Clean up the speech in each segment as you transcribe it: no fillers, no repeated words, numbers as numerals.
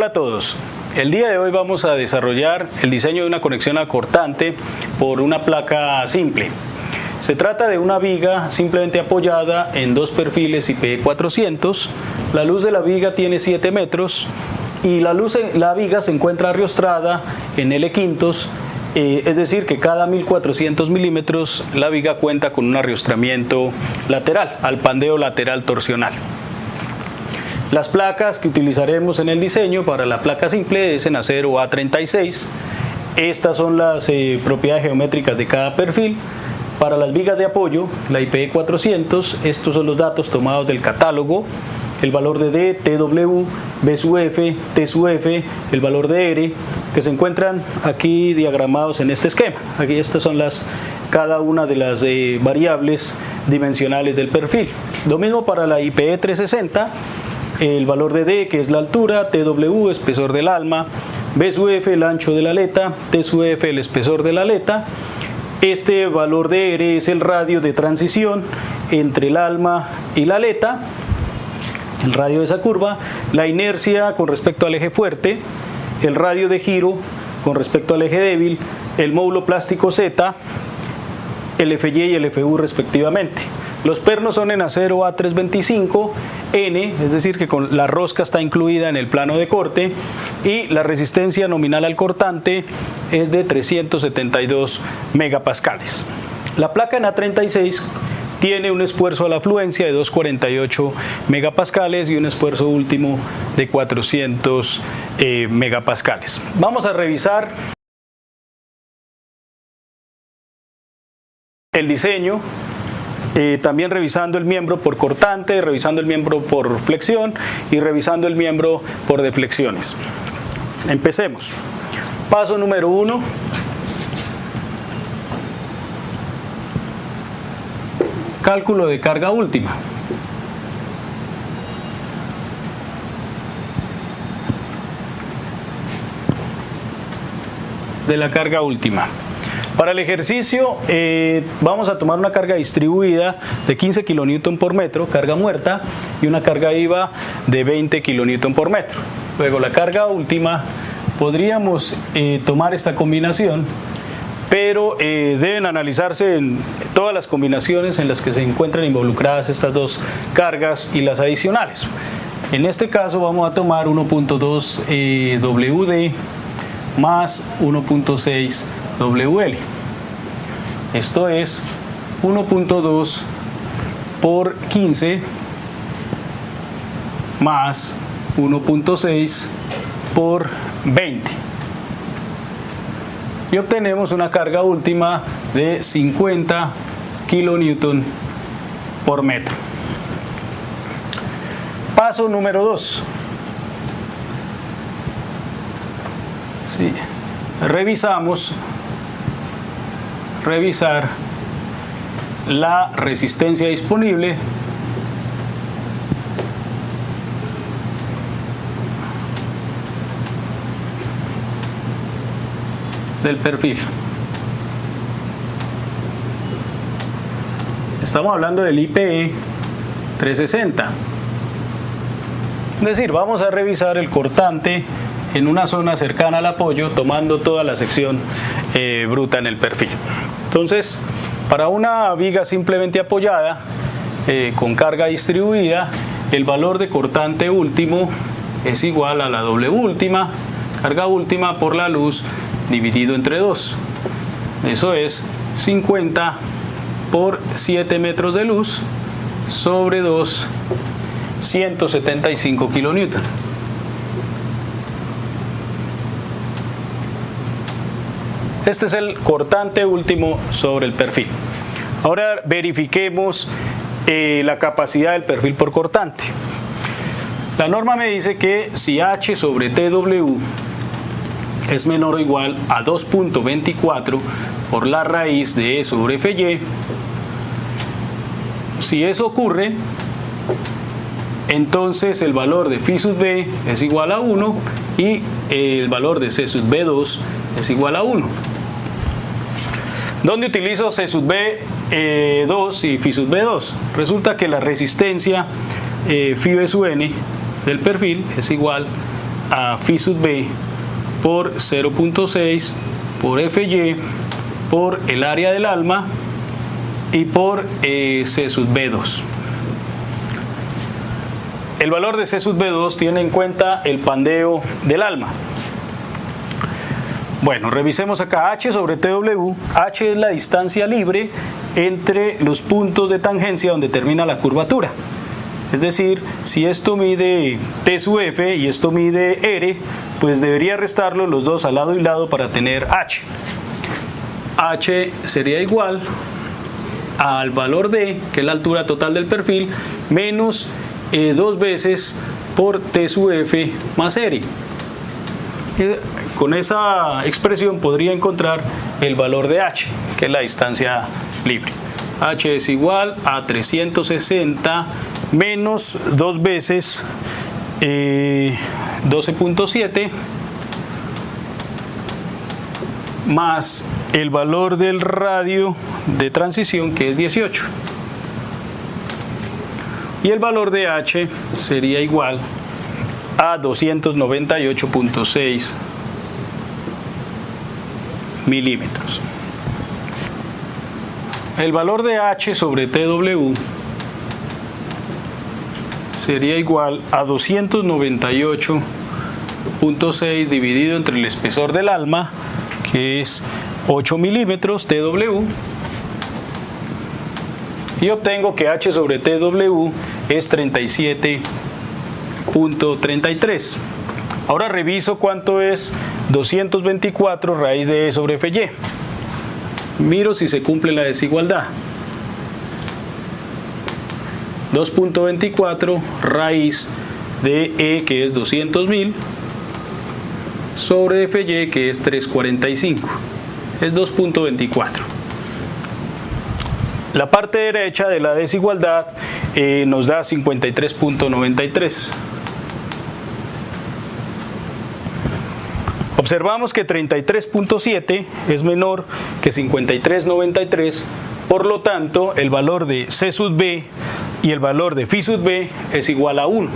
Hola a todos. El día de hoy vamos a desarrollar el diseño de una conexión cortante por una placa simple. Se trata de una viga simplemente apoyada en dos perfiles IP400. La luz de la viga tiene 7 metros y la viga se encuentra ariostrada en L quintos, es decir que cada 1400 milímetros la viga cuenta con un ariostramiento lateral, al pandeo lateral torsional. Las placas que utilizaremos en el diseño para la placa simple es en acero A36. Estas son las propiedades geométricas de cada perfil. Para las vigas de apoyo, la IP400, estos son los datos tomados del catálogo, el valor de D, TW, B sub F, T sub F, el valor de R, que se encuentran aquí diagramados en este esquema. Aquí estas son cada una de las variables dimensionales del perfil. Lo mismo para la IPE360, el valor de D, que es la altura, TW, espesor del alma, B sub F, el ancho de la aleta, T sub F, el espesor de la aleta. Este valor de R es el radio de transición entre el alma y la aleta, el radio de esa curva, la inercia con respecto al eje fuerte, el radio de giro con respecto al eje débil, el módulo plástico Z, el FY y el FU respectivamente. Los pernos son en acero A325, N, es decir que con la rosca está incluida en el plano de corte, y la resistencia nominal al cortante es de 372 megapascales. La placa en A36 tiene un esfuerzo a la afluencia de 248 megapascales y un esfuerzo último de 400 megapascales. Vamos a revisar el diseño. También revisando el miembro por cortante, revisando el miembro por flexión y revisando el miembro por deflexiones. Empecemos. Paso número 1. Cálculo de carga última. De la carga última. Para el ejercicio vamos a tomar una carga distribuida de 15 kN por metro, carga muerta, y una carga viva de 20 kN por metro. Luego la carga última, podríamos tomar esta combinación, pero deben analizarse en todas las combinaciones en las que se encuentran involucradas estas dos cargas y las adicionales. En este caso vamos a tomar 1.2 WD más 1.6 WL. Esto es 1.2 por 15 más 1.6 por 20. Y obtenemos una carga última de 50 kN por metro. Paso número 2. Sí. Revisar la resistencia disponible del perfil. Estamos hablando del IPE 360. Es decir, vamos a revisar el cortante en una zona cercana al apoyo, tomando toda la sección bruta en el perfil. Entonces, para una viga simplemente apoyada, con carga distribuida, el valor de cortante último es igual a la W última, carga última por la luz dividido entre 2. Eso es 50 por 7 metros de luz sobre 2, 175 kN. Este es el cortante último sobre el perfil. Ahora verifiquemos la capacidad del perfil por cortante. La norma me dice que si H sobre TW es menor o igual a 2.24 por la raíz de E sobre FY, si eso ocurre, entonces el valor de Φ sub B es igual a 1 y el valor de C sub B2 es igual a 1. ¿Dónde utilizo C sub B2 y Φ sub B2? Resulta que la resistencia Φ B sub N del perfil es igual a phi sub b por 0.6 por FY por el área del alma y por C sub B2. El valor de C sub B2 tiene en cuenta el pandeo del alma. Bueno, revisemos acá H sobre TW. H es la distancia libre entre los puntos de tangencia donde termina la curvatura. Es decir, si esto mide T sub F y esto mide R, pues debería restarlo los dos al lado y lado para tener H. H sería igual al valor D, que es la altura total del perfil, menos 2 veces por T sub F más R. Con esa expresión podría encontrar el valor de H, que es la distancia libre. H es igual a 360 menos 2 veces 12.7 más el valor del radio de transición, que es 18. Y el valor de H sería igual a 298.6 milímetros. El valor de H sobre TW sería igual a 298.6 dividido entre el espesor del alma, que es 8 milímetros TW, y obtengo que H sobre TW es 37.33. Ahora reviso cuánto es 224 raíz de E sobre FY. Miro si se cumple la desigualdad. 2.24 raíz de E, que es 200.000, sobre FY, que es 345. Es 2.24. La parte derecha de la desigualdad nos da 53.93. Observamos que 33.7 es menor que 53.93, por lo tanto el valor de C sub B y el valor de phi sub B es igual a 1.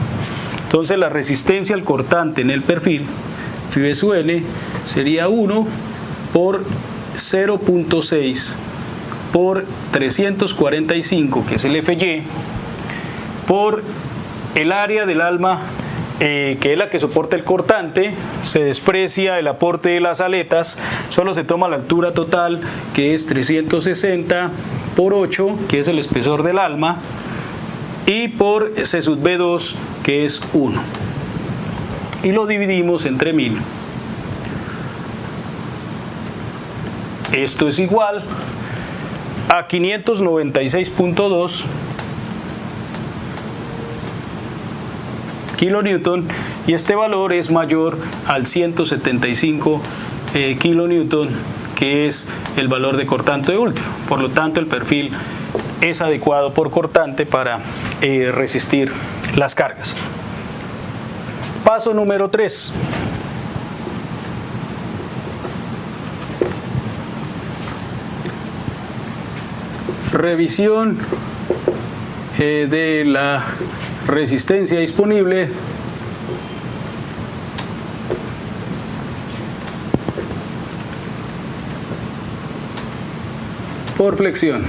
Entonces la resistencia al cortante en el perfil phi B sub N sería 1 por 0.6 por 345, que es el FY, por el área del alma, que es la que soporta el cortante. Se desprecia el aporte de las aletas, solo se toma la altura total, que es 360 por 8, que es el espesor del alma, y por C sub B2, que es 1. Y lo dividimos entre 1000. Esto es igual a 596.2 kilonewton, y este valor es mayor al 175 kilonewton, que es el valor de cortante último. Por lo tanto, el perfil es adecuado por cortante para resistir las cargas. Paso número 3. Revisión de la resistencia disponible por flexión.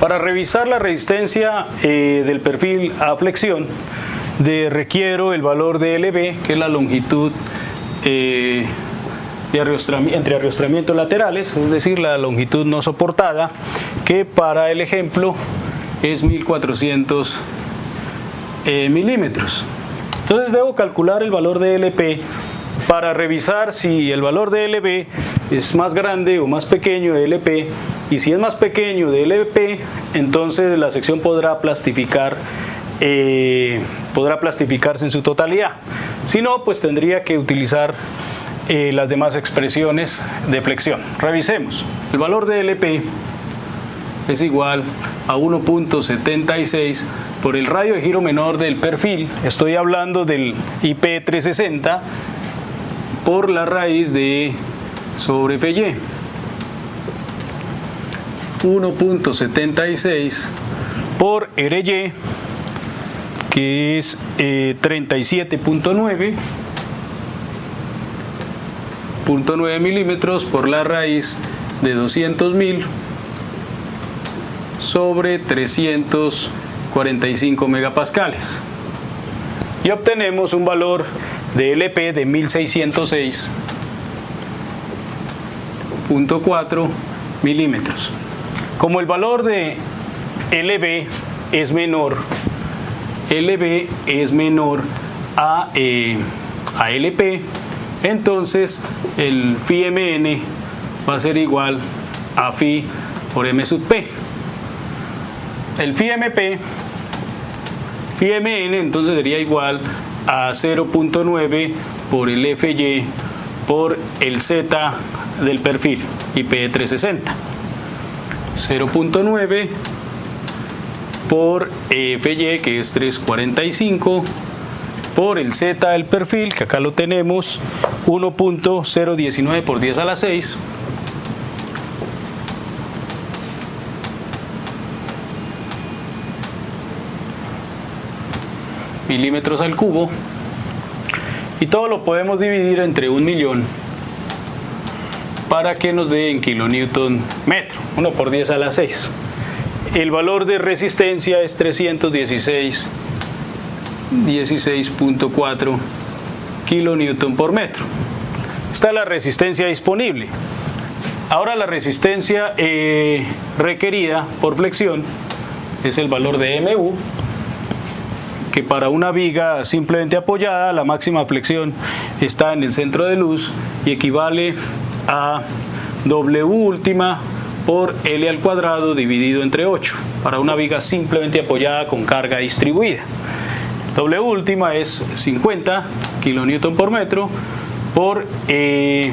Para revisar la resistencia del perfil a flexión, requiero el valor de LB, que es la longitud entre arriostramientos laterales, es decir, la longitud no soportada, que para el ejemplo es 1400 milímetros. Entonces debo calcular el valor de LP para revisar si el valor de LB es más grande o más pequeño de LP, y si es más pequeño de LP, entonces la sección podrá plastificarse en su totalidad. Si no, pues tendría que utilizar las demás expresiones de flexión. Revisemos. El valor de LP es igual a 1.76 por el radio de giro menor del perfil. Estoy hablando del IP360 por la raíz de E sobre FY. 1.76 por RY que es 37.9 milímetros por la raíz de 200.000 sobre 345 megapascales. Y obtenemos un valor de LP de 1606.4 milímetros. Como el valor de LB es menor a LP, entonces el phi mn va a ser igual a phi por m sub p. El phi mn entonces sería igual a 0.9 por el fy por el z del perfil IP360. 0.9 por fy, que es 345, por el z del perfil, que acá lo tenemos, 1.019 por 10 a la 6, milímetros al cubo, y todo lo podemos dividir entre 1.000.000 para que nos dé en kilonewton metro, 1 por 10 a la 6. El valor de resistencia es 316.4 kilonewton por metro. Esta es la resistencia disponible. Ahora la resistencia requerida por flexión es el valor de MU, que para una viga simplemente apoyada la máxima flexión está en el centro de luz y equivale a W última por L al cuadrado dividido entre 8 para una viga simplemente apoyada con carga distribuida. W última es 50 kilonewton por metro por este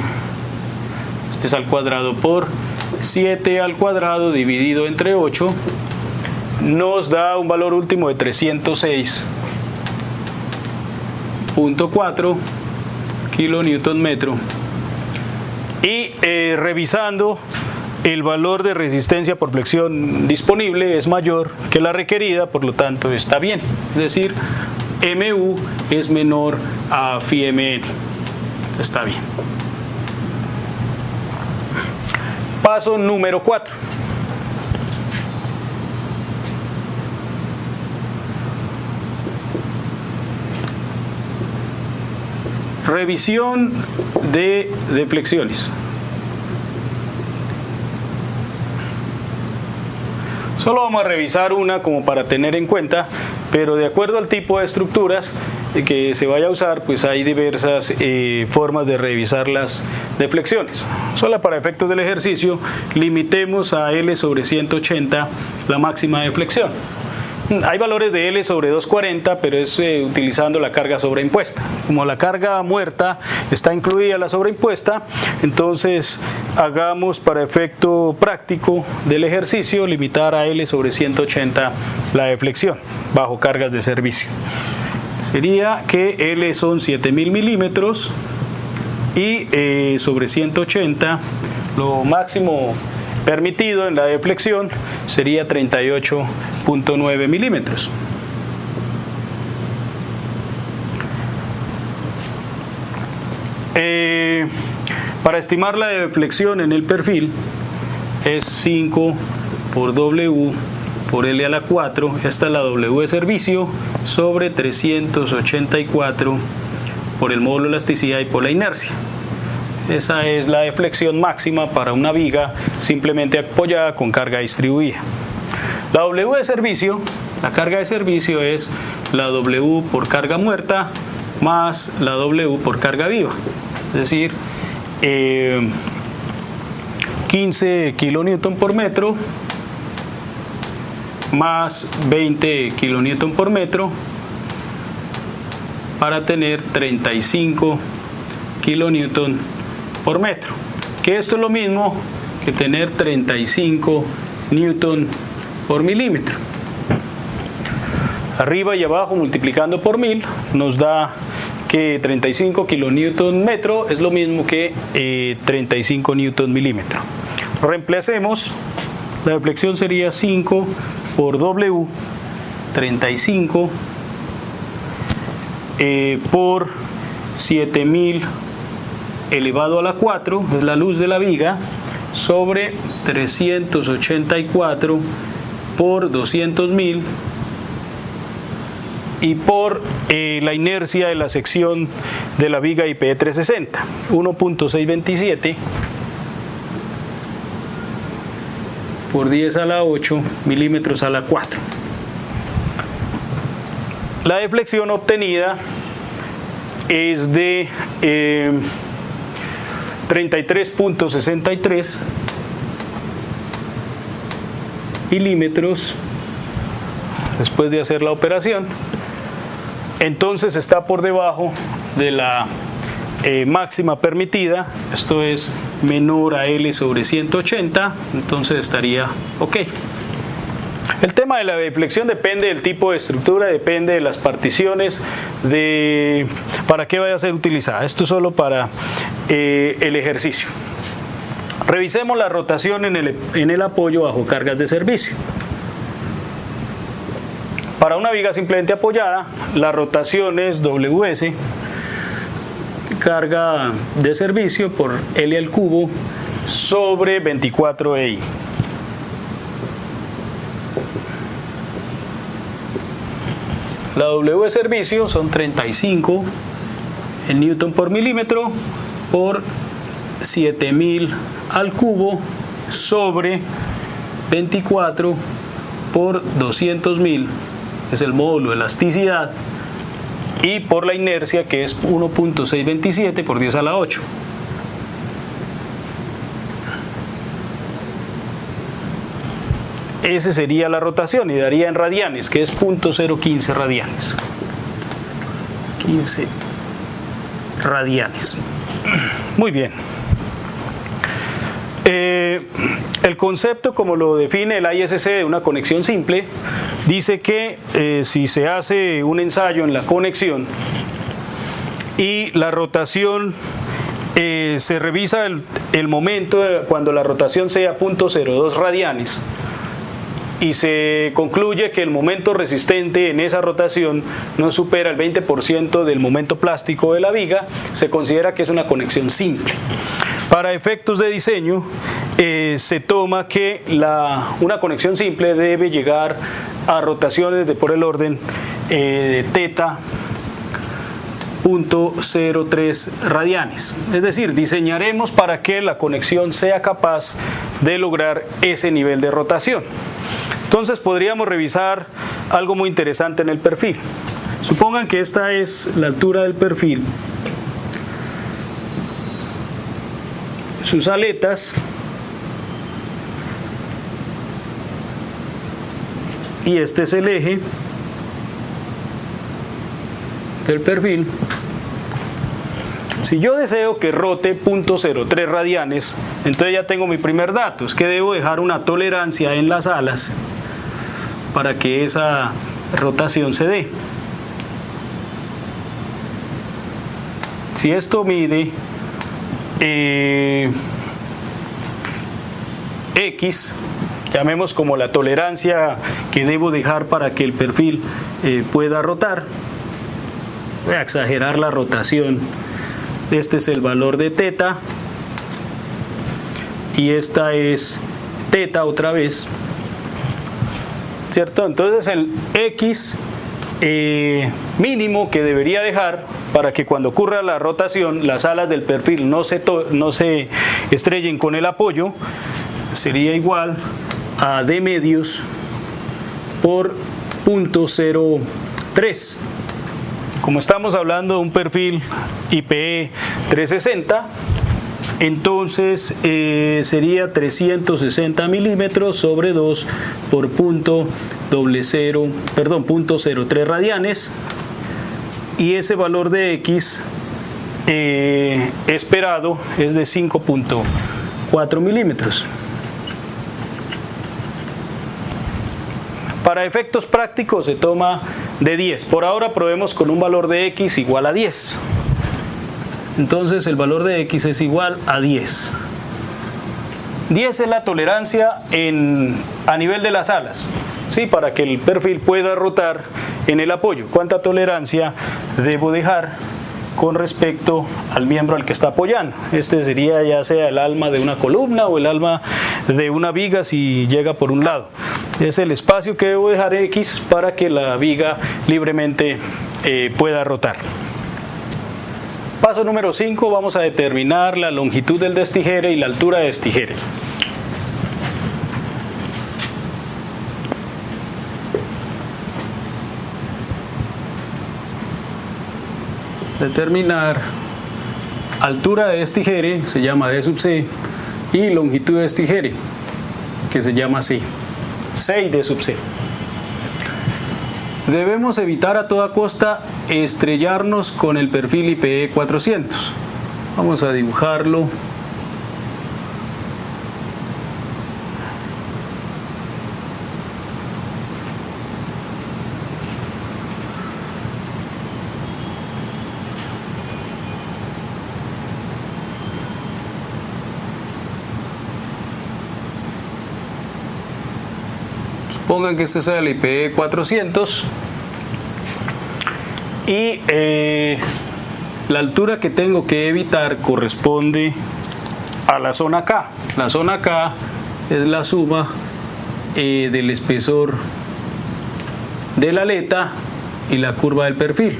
es al cuadrado por 7 al cuadrado dividido entre 8, nos da un valor último de 306.4 kilonewton metro. Y revisando, el valor de resistencia por flexión disponible es mayor que la requerida, por lo tanto está bien. Es decir, MU es menor a phi mn. Está bien. Paso número 4. Revisión de deflexiones. Solo vamos a revisar una como para tener en cuenta, pero de acuerdo al tipo de estructuras que se vaya a usar, pues hay diversas formas de revisar las deflexiones. Solo para efectos del ejercicio, limitemos a L sobre 180 la máxima deflexión. Hay valores de L sobre 240, pero es utilizando la carga sobreimpuesta. Como la carga muerta está incluida la sobreimpuesta, entonces hagamos para efecto práctico del ejercicio limitar a L sobre 180 la deflexión bajo cargas de servicio. Sería que L son 7.000 milímetros y sobre 180 lo máximo permitido en la deflexión sería 38.9 milímetros. Para estimar la deflexión en el perfil es 5 por W por L a la 4, esta es la W de servicio, sobre 384 por el módulo de elasticidad y por la inercia. Esa es la deflexión máxima para una viga simplemente apoyada con carga distribuida. La W de servicio, la carga de servicio es la W por carga muerta más la W por carga viva. Es decir, 15 kilonewton por metro más 20 kilonewton por metro para tener 35 kilonewton por metro, que esto es lo mismo que tener 35 newton por milímetro. Arriba y abajo multiplicando por 1000 nos da que 35 kilonewton metro es lo mismo que 35 newton milímetro. Reemplacemos, la deflexión sería 5 por W, 35 por 7000 elevado a la 4, es la luz de la viga, sobre 384 por 200.000 y por la inercia de la sección de la viga IPE 360, 1.627 por 10 a la 8 milímetros a la 4. La deflexión obtenida es de 33.63 milímetros después de hacer la operación. Entonces está por debajo de la máxima permitida, esto es menor a L sobre 180, entonces estaría ok. El tema de la deflexión depende del tipo de estructura, depende de las particiones, de para qué vaya a ser utilizada. Esto es solo para el ejercicio. Revisemos la rotación en el apoyo bajo cargas de servicio. Para una viga simplemente apoyada, la rotación es WS, carga de servicio por L al cubo sobre 24 EI. La W de servicio son 35 en newton por milímetro por 7000 al cubo sobre 24 por 200.000, es el módulo de elasticidad, y por la inercia, que es 1.627 por 10 a la 8. Ese sería la rotación y daría en radianes, que es 0.015 radianes. 15 radianes. Muy bien. El concepto, como lo define el ISC de una conexión simple, dice que si se hace un ensayo en la conexión y la rotación se revisa el momento cuando la rotación sea 0.02 radianes, y se concluye que el momento resistente en esa rotación no supera el 20% del momento plástico de la viga, se considera que es una conexión simple. Para efectos de diseño, se toma que una conexión simple debe llegar a rotaciones de por el orden de teta 0.03 radianes. Es decir, diseñaremos para que la conexión sea capaz de lograr ese nivel de rotación. Entonces podríamos revisar algo muy interesante en el perfil. Supongan que esta es la altura del perfil. Sus aletas y este es el eje del perfil. Si yo deseo que rote 0.03 radianes, entonces ya tengo mi primer dato, es que debo dejar una tolerancia en las alas para que esa rotación se dé. Si esto mide X, llamemos como la tolerancia que debo dejar para que el perfil pueda rotar. Voy a exagerar la rotación. Este es el valor de teta y esta es teta otra vez, ¿cierto? Entonces el X mínimo que debería dejar para que cuando ocurra la rotación las alas del perfil no se estrellen con el apoyo sería igual a D medios por 0.03. Como estamos hablando de un perfil IPE 360, entonces sería 360 milímetros sobre 2 por 0.03 radianes, y ese valor de X esperado es de 5.4 milímetros. Para efectos prácticos se toma de 10. Por ahora probemos con un valor de X igual a 10. Entonces el valor de X es igual a 10. 10 es la tolerancia a nivel de las alas, ¿sí? Para que el perfil pueda rotar en el apoyo. ¿Cuánta tolerancia debo dejar con respecto al miembro al que está apoyando? Este sería ya sea el alma de una columna o el alma de una viga si llega por un lado. Es el espacio que debo dejar X para que la viga libremente pueda rotar. Paso número 5, vamos a determinar la longitud del destigere y la altura de destigere. Determinar altura de destigere se llama D sub C y longitud de destigere que se llama C. C y D sub C. Debemos evitar a toda costa estrellarnos con el perfil IPE 400. Vamos a dibujarlo. Supongan que este sea el IPE 400 y la altura que tengo que evitar corresponde a la zona K. La zona K es la suma del espesor de la aleta y la curva del perfil.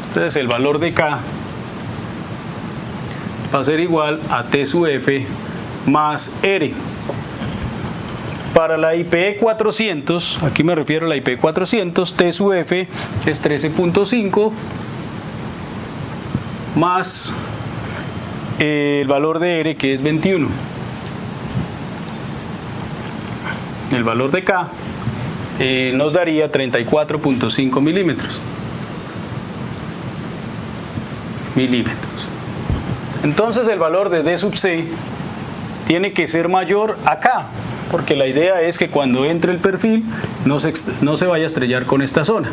Entonces el valor de K va a ser igual a T sub F más R. Para la IPE 400, aquí me refiero a la IPE 400, T sub F es 13.5 más el valor de R que es 21. El valor de K nos daría 34.5 milímetros. Entonces el valor de D sub C tiene que ser mayor a K, porque la idea es que cuando entre el perfil no se vaya a estrellar con esta zona.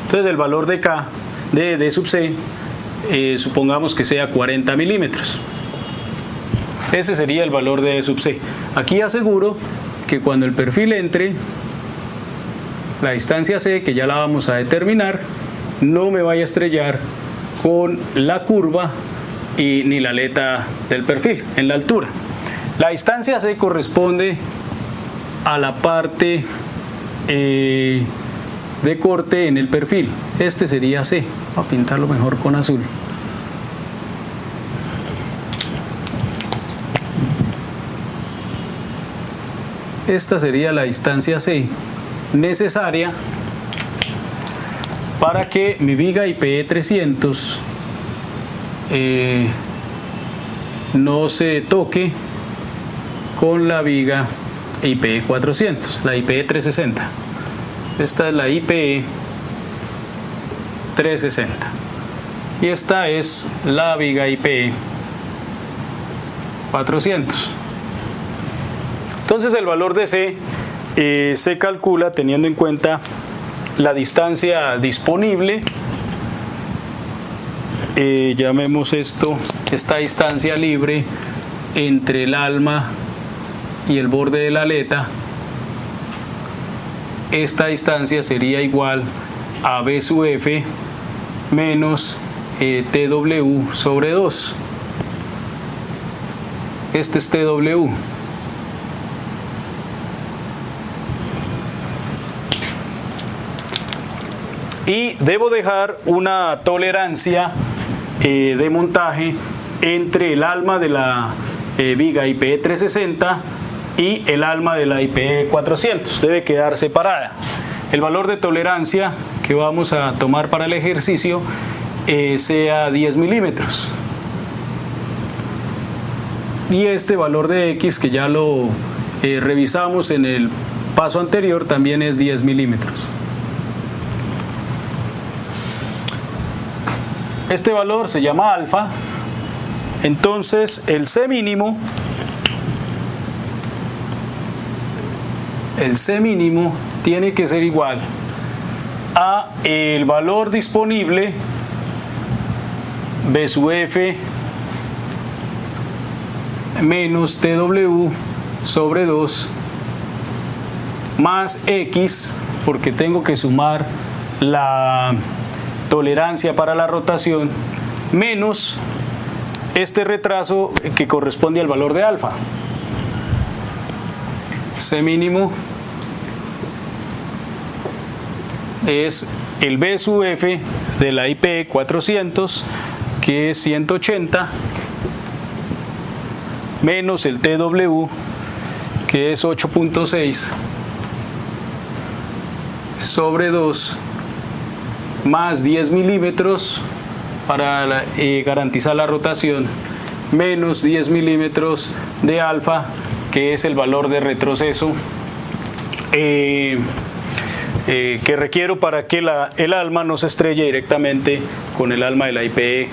Entonces el valor de K, de D sub C, supongamos que sea 40 milímetros. Ese sería el valor de D sub C. Aquí aseguro que cuando el perfil entre, la distancia C, que ya la vamos a determinar, no me vaya a estrellar con la curva ni la aleta del perfil en la altura. La distancia C corresponde a la parte de corte en el perfil. Este sería C. Voy a pintarlo mejor con azul. Esta sería la distancia C necesaria para que mi viga IPE 300 no se toque con la viga IPE 400, la IPE 360. Esta es la IPE 360 y esta es la viga IPE 400. Entonces el valor de C se calcula teniendo en cuenta la distancia disponible. Llamemos esta distancia libre entre el alma y el borde de la aleta. Esta distancia sería igual a B sub F menos TW sobre 2. Este es TW. Y debo dejar una tolerancia de montaje entre el alma de la viga IPE 360 y el alma de la IPE 400. Debe quedar separada. El valor de tolerancia que vamos a tomar para el ejercicio sea 10 milímetros. Y este valor de X, que ya lo revisamos en el paso anterior, también es 10 milímetros. Este valor se llama alfa. Entonces el C mínimo tiene que ser igual a el valor disponible B sub F menos TW sobre 2 más X porque tengo que sumar la tolerancia para la rotación menos este retraso que corresponde al valor de alfa. C mínimo es el B sub F de la IPE 400, que es 180, menos el TW, que es 8.6, sobre 2, más 10 milímetros para garantizar la rotación, menos 10 milímetros de alfa, que es el valor de retroceso que requiero para que el alma no se estrelle directamente con el alma de la IPE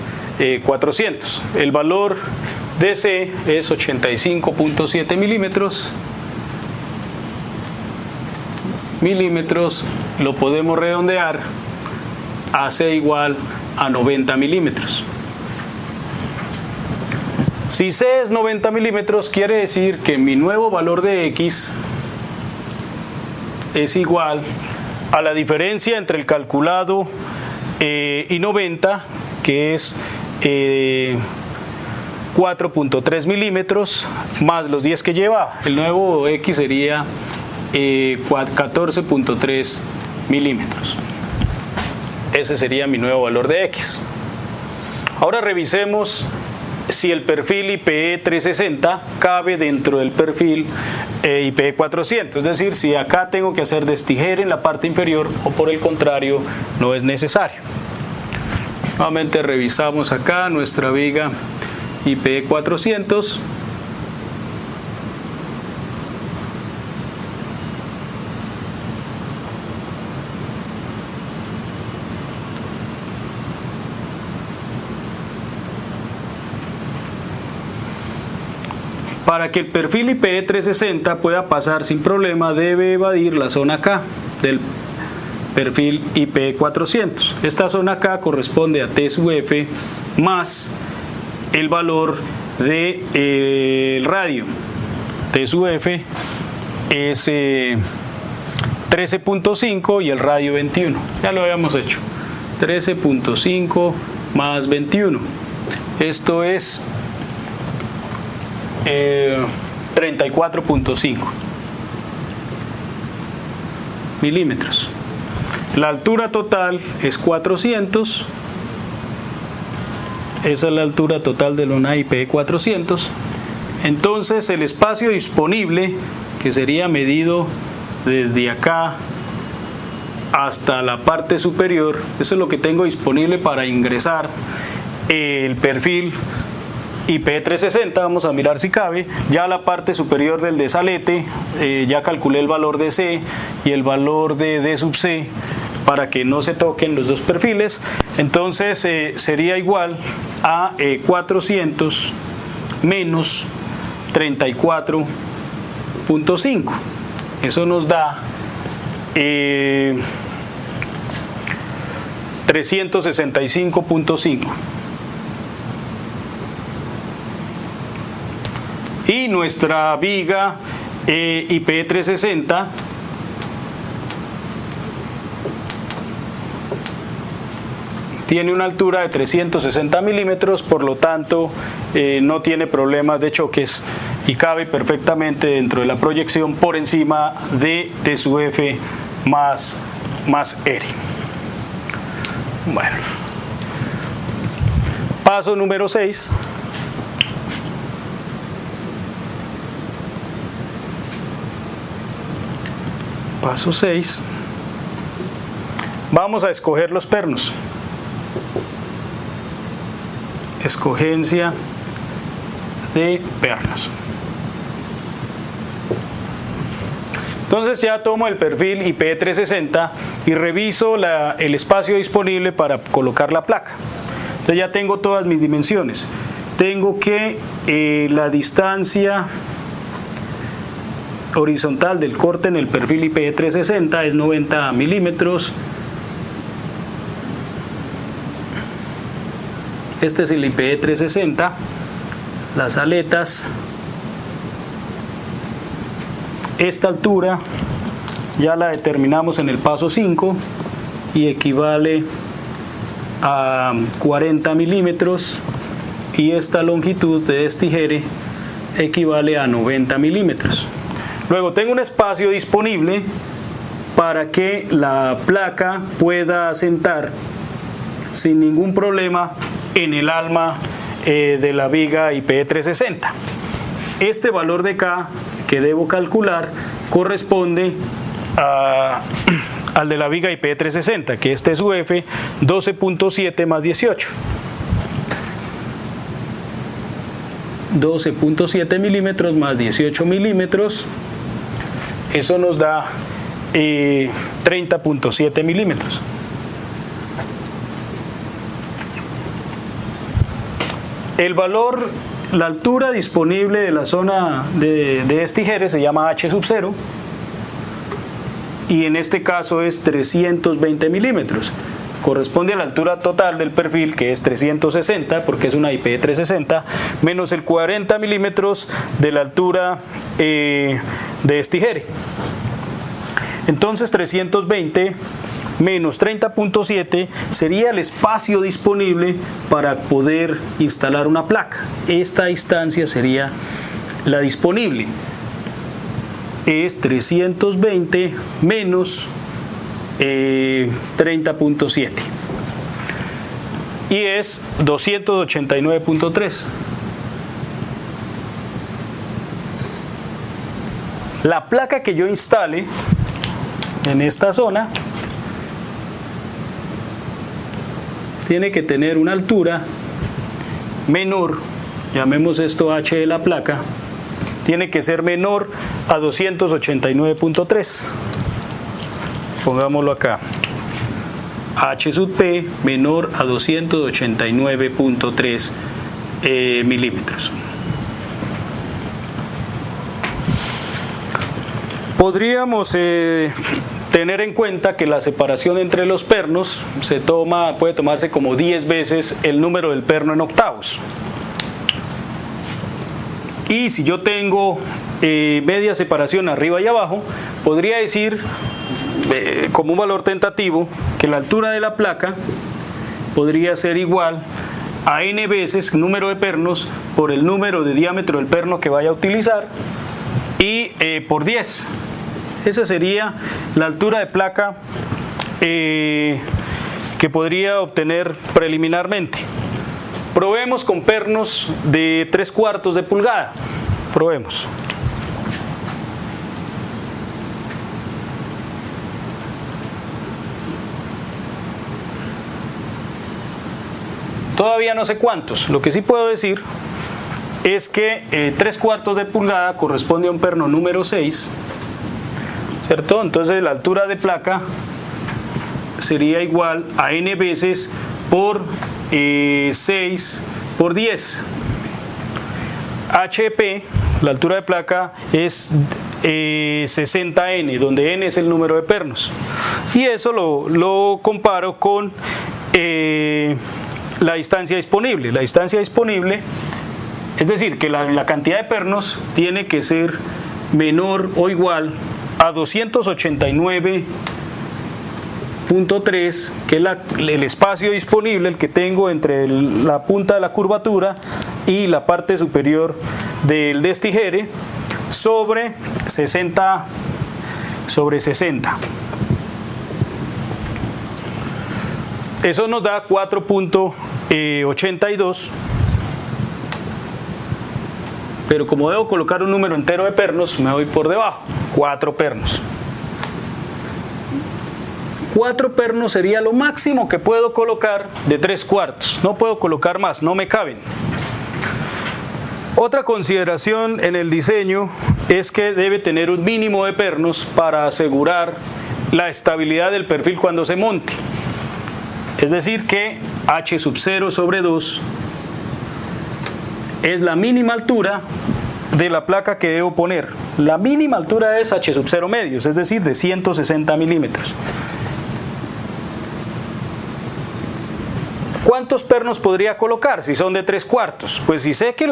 400. El valor de C es 85.7 milímetros, lo podemos redondear a C igual a 90 milímetros. Si C es 90 milímetros, quiere decir que mi nuevo valor de X es igual a la diferencia entre el calculado y 90, que es 4.3 milímetros, más los 10 que lleva. El nuevo X sería 14.3 milímetros. Ese sería mi nuevo valor de X. Ahora revisemos si el perfil IPE 360 cabe dentro del perfil IPE 400, es decir, si acá tengo que hacer destijere en la parte inferior o por el contrario no es necesario. Nuevamente revisamos acá nuestra viga IPE 400. Para que el perfil IPE 360 pueda pasar sin problema, debe evadir la zona K del perfil IPE 400. Esta zona K corresponde a T sub F más el valor del radio. T sub F es 13.5 y el radio 21. Ya lo habíamos hecho. 13.5 más 21. Esto es 34.5 milímetros. La altura total es 400. Esa es la altura total de una IPE 400. Entonces el espacio disponible, que sería medido desde acá hasta la parte superior, eso es lo que tengo disponible para ingresar el perfil IPE 360, vamos a mirar si cabe. Ya la parte superior del desalete, ya calculé el valor de C y el valor de D sub C para que no se toquen los dos perfiles. Entonces sería igual a 400 menos 34.5. Eso nos da 365.5. Y nuestra viga IPE 360 tiene una altura de 360 milímetros, por lo tanto no tiene problemas de choques y cabe perfectamente dentro de la proyección por encima de T sub F más R. Bueno, paso número 6. Paso 6. Vamos a escoger los pernos. Escogencia de pernos. Entonces ya tomo el perfil IPE 360 y reviso el espacio disponible para colocar la placa. Entonces ya tengo todas mis dimensiones. Tengo que la distancia horizontal del corte en el perfil IPE 360 es 90 milímetros. Este es el IPE 360. Las aletas. Esta altura ya la determinamos en el paso 5 y equivale a 40 milímetros, y esta longitud de destigere equivale a 90 milímetros. Luego tengo un espacio disponible para que la placa pueda asentar sin ningún problema en el alma de la viga IPE 360. Este valor de K que debo calcular corresponde al de la viga IPE 360, que este es UF 12.7 más 18. 12.7 milímetros más 18 milímetros, eso nos da 30.7 milímetros. El valor, la altura disponible de la zona de destigere se llama H sub 0, y en este caso es 320 milímetros. Corresponde a la altura total del perfil, que es 360, porque es una IPE 360, menos el 40 milímetros de la altura de destigere. Entonces 320 menos 30.7 sería el espacio disponible para poder instalar una placa. Esta distancia sería la disponible. Es 320 menos 30.7 y es 289.3. La placa que yo instale en esta zona tiene que tener una altura menor, llamemos esto H de la placa, tiene que ser menor a 289.3. Pongámoslo acá, H sub P menor a 289.3 milímetros. Podríamos tener en cuenta que la separación entre los pernos puede tomarse como 10 veces el número del perno en octavos. Y si yo tengo media separación arriba y abajo, podría decir como un valor tentativo que la altura de la placa podría ser igual a n veces número de pernos por el número de diámetro del perno que vaya a utilizar y por 10. Esa sería la altura de placa que podría obtener preliminarmente. Probemos con pernos de 3/4 de pulgada. Probemos. Todavía no sé cuántos. Lo que sí puedo decir es que 3/4 de pulgada corresponde a un perno número 6, ¿cierto? Entonces la altura de placa sería igual a n veces por 6 por 10. HP, la altura de placa es 60N, donde N es el número de pernos. Y eso lo comparo con la distancia disponible. La distancia disponible, es decir, que la cantidad de pernos tiene que ser menor o igual a 289.3, que es el espacio disponible, el que tengo entre la punta de la curvatura y la parte superior del destigere, sobre 60 sobre 60. Eso nos da 4.82, pero como debo colocar un número entero de pernos, me voy por debajo, 4 pernos. 4 pernos sería lo máximo que puedo colocar de 3/4, no puedo colocar más, no me caben. Otra consideración en el diseño es que debe tener un mínimo de pernos para asegurar la estabilidad del perfil cuando se monte. Es decir que H sub 0 sobre 2 es la mínima altura de la placa que debo poner. La mínima altura es H sub 0 medios, es decir, de 160 milímetros. ¿Cuántos pernos podría colocar si son de 3/4? Pues si sé que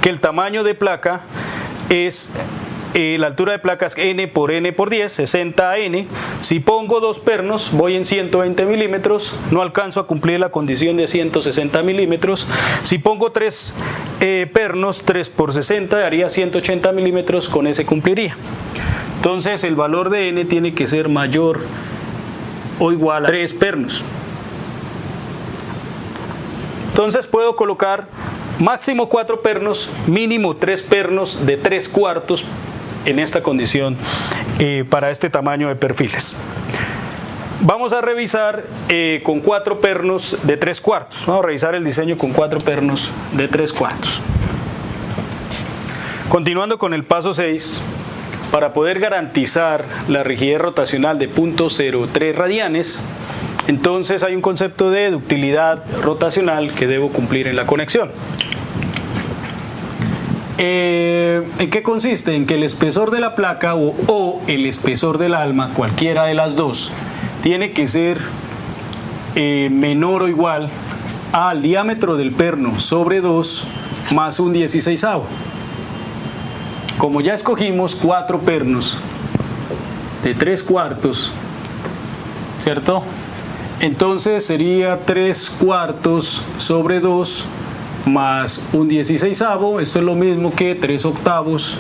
el tamaño de placa es la altura de placa es n por 10, 60 n. Si pongo 2 pernos, voy en 120 milímetros, no alcanzo a cumplir la condición de 160 milímetros. Si pongo 3 pernos, 3 por 60, haría 180 milímetros, con ese cumpliría. Entonces el valor de n tiene que ser mayor o igual a 3 pernos. Entonces puedo colocar máximo 4 pernos, mínimo 3 pernos de 3/4 en esta condición para este tamaño de perfiles. Vamos a revisar con 4 pernos de 3/4. Vamos a revisar el diseño con 4 pernos de 3/4. Continuando con el paso 6, para poder garantizar la rigidez rotacional de 0.03 radianes, entonces hay un concepto de ductilidad rotacional que debo cumplir en la conexión. ¿En qué consiste? En que el espesor de la placa o el espesor del alma, cualquiera de las dos, tiene que ser menor o igual al diámetro del perno sobre 2 más un 16avo. Como ya escogimos 4 pernos de 3/4, ¿cierto? Entonces sería 3/4 sobre 2 más un 16avo. Esto es lo mismo que 3/8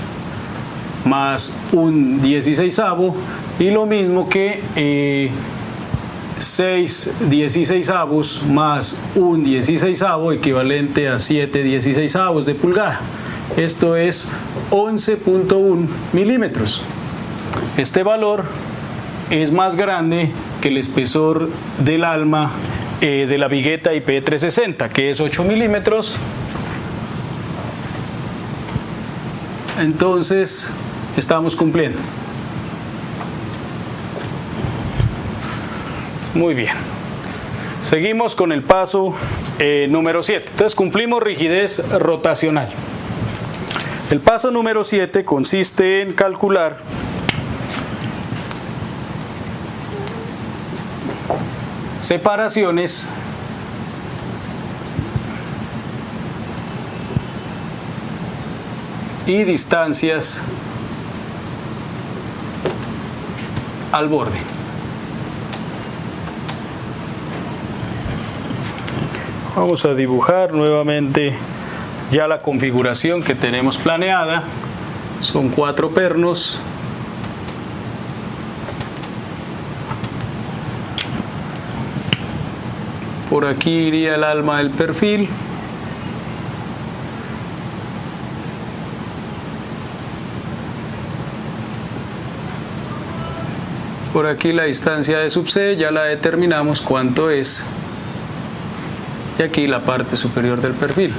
más un 16avo, y lo mismo que 6 16avos más un 16avo, equivalente a 7 16avos de pulgada. Esto es 11.1 milímetros. Este valor es más grande que el espesor del alma de la vigueta IP360, que es 8 milímetros. Entonces estamos cumpliendo. Muy bien. Seguimos con el paso número 7. Entonces cumplimos rigidez rotacional. El paso número 7 consiste en calcular separaciones y distancias al borde. Vamos a dibujar nuevamente ya la configuración que tenemos planeada. Son 4 pernos. Por aquí iría el alma del perfil. Por aquí la distancia de sub C ya la determinamos cuánto es. Y aquí la parte superior del perfil.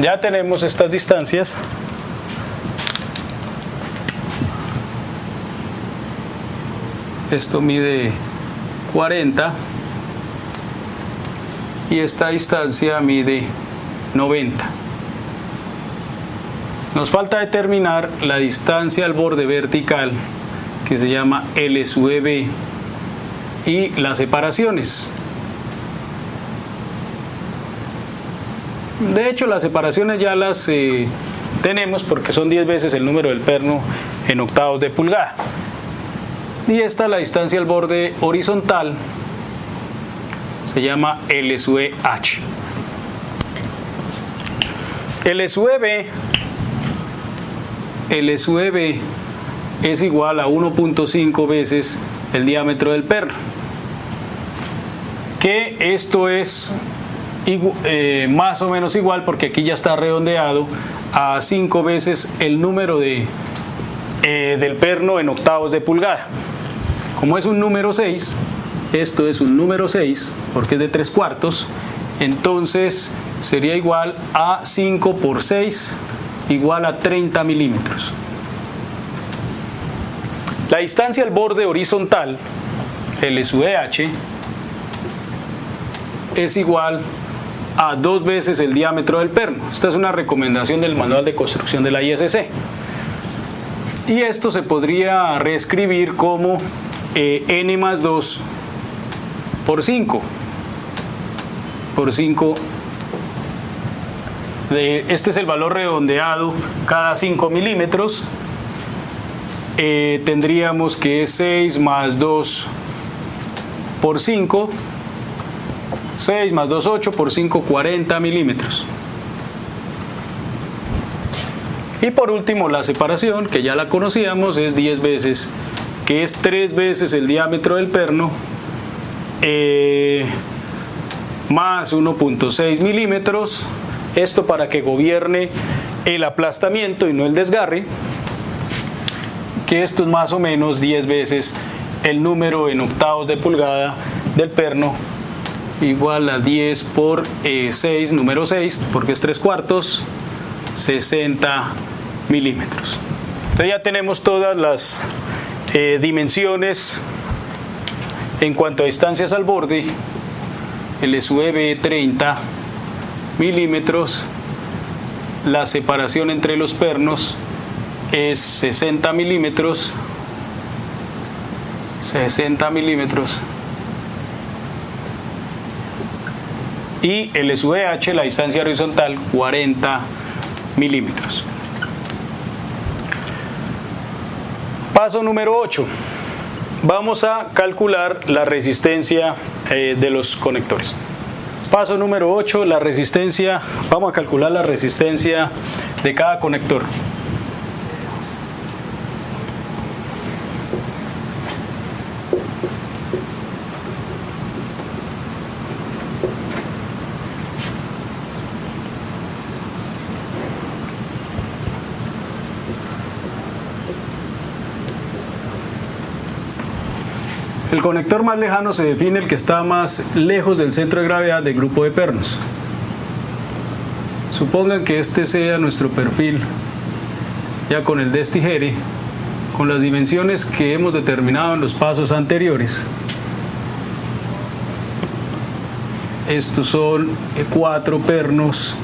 Ya tenemos estas distancias. Esto mide 40 y esta distancia mide 90. Nos falta determinar la distancia al borde vertical, que se llama L sub B, y las separaciones. De hecho, las separaciones ya las tenemos porque son 10 veces el número del perno en octavos de pulgada. Y esta, la distancia al borde horizontal, se llama L sub H. L sub B es igual a 1.5 veces el diámetro del perno, que esto es más o menos igual, porque aquí ya está redondeado, a 5 veces el número del perno en octavos de pulgada. Como es un número 6, esto es un número 6 porque es de 3/4, entonces sería igual a 5 por 6, igual a 30 milímetros. La distancia al borde horizontal, L sub H, es igual a 2 veces el diámetro del perno. Esta es una recomendación del manual de construcción de la ISC. Y esto se podría reescribir como N más 2 por 5. Este es el valor redondeado cada 5 milímetros. Tendríamos que es 6 más 2 por 5. 6 más 2, 8 por 5, 40 milímetros. Y por último, la separación, que ya la conocíamos, es 10 veces, que es 3 veces el diámetro del perno, más 1.6 milímetros. Esto para que gobierne el aplastamiento y no el desgarre, que esto es más o menos 10 veces el número en octavos de pulgada del perno, igual a 10 por 6, número 6, porque es 3/4, 60 milímetros. Entonces ya tenemos todas las dimensiones en cuanto a distancias al borde. El SUV 30 milímetros, la separación entre los pernos es 60 milímetros, y el SUVH, la distancia horizontal, 40 milímetros. Paso número 8. Vamos a calcular la resistencia de los conectores. Paso número 8, la resistencia. Vamos a calcular la resistencia de cada conector. El conector más lejano se define el que está más lejos del centro de gravedad del grupo de pernos. Supongan que este sea nuestro perfil, ya con el destigere, con las dimensiones que hemos determinado en los pasos anteriores. Estos son 4 pernos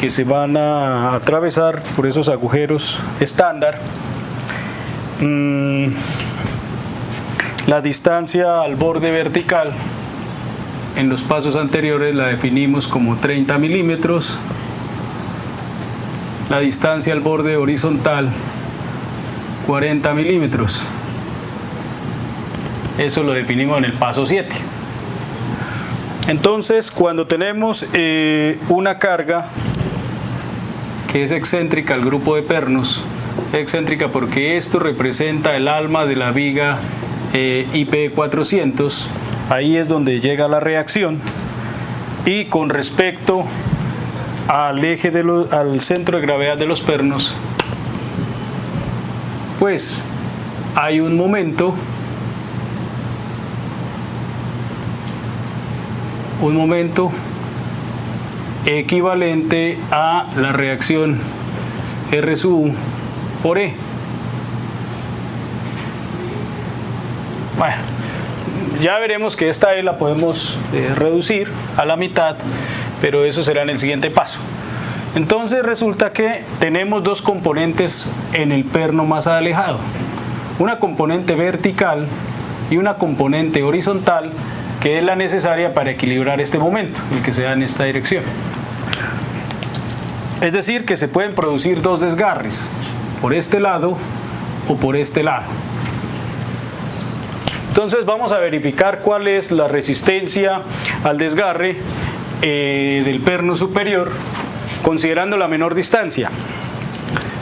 que se van a atravesar por esos agujeros estándar. La distancia al borde vertical en los pasos anteriores la definimos como 30 milímetros. La distancia al borde horizontal, 40 milímetros. Eso lo definimos en el paso 7. Entonces, cuando tenemos una carga que es excéntrica al grupo de pernos, excéntrica porque esto representa el alma de la viga IP400, ahí es donde llega la reacción, y con respecto al eje al centro de gravedad de los pernos, pues hay un momento equivalente a la reacción R sub U por E. Bueno, ya veremos que esta E la podemos reducir a la mitad, pero eso será en el siguiente paso. Entonces resulta que tenemos dos componentes en el perno más alejado, una componente vertical y una componente horizontal, que es la necesaria para equilibrar este momento, el que se da en esta dirección. Es decir, que se pueden producir dos desgarres, por este lado o por este lado. Entonces vamos a verificar cuál es la resistencia al desgarre del perno superior, considerando la menor distancia.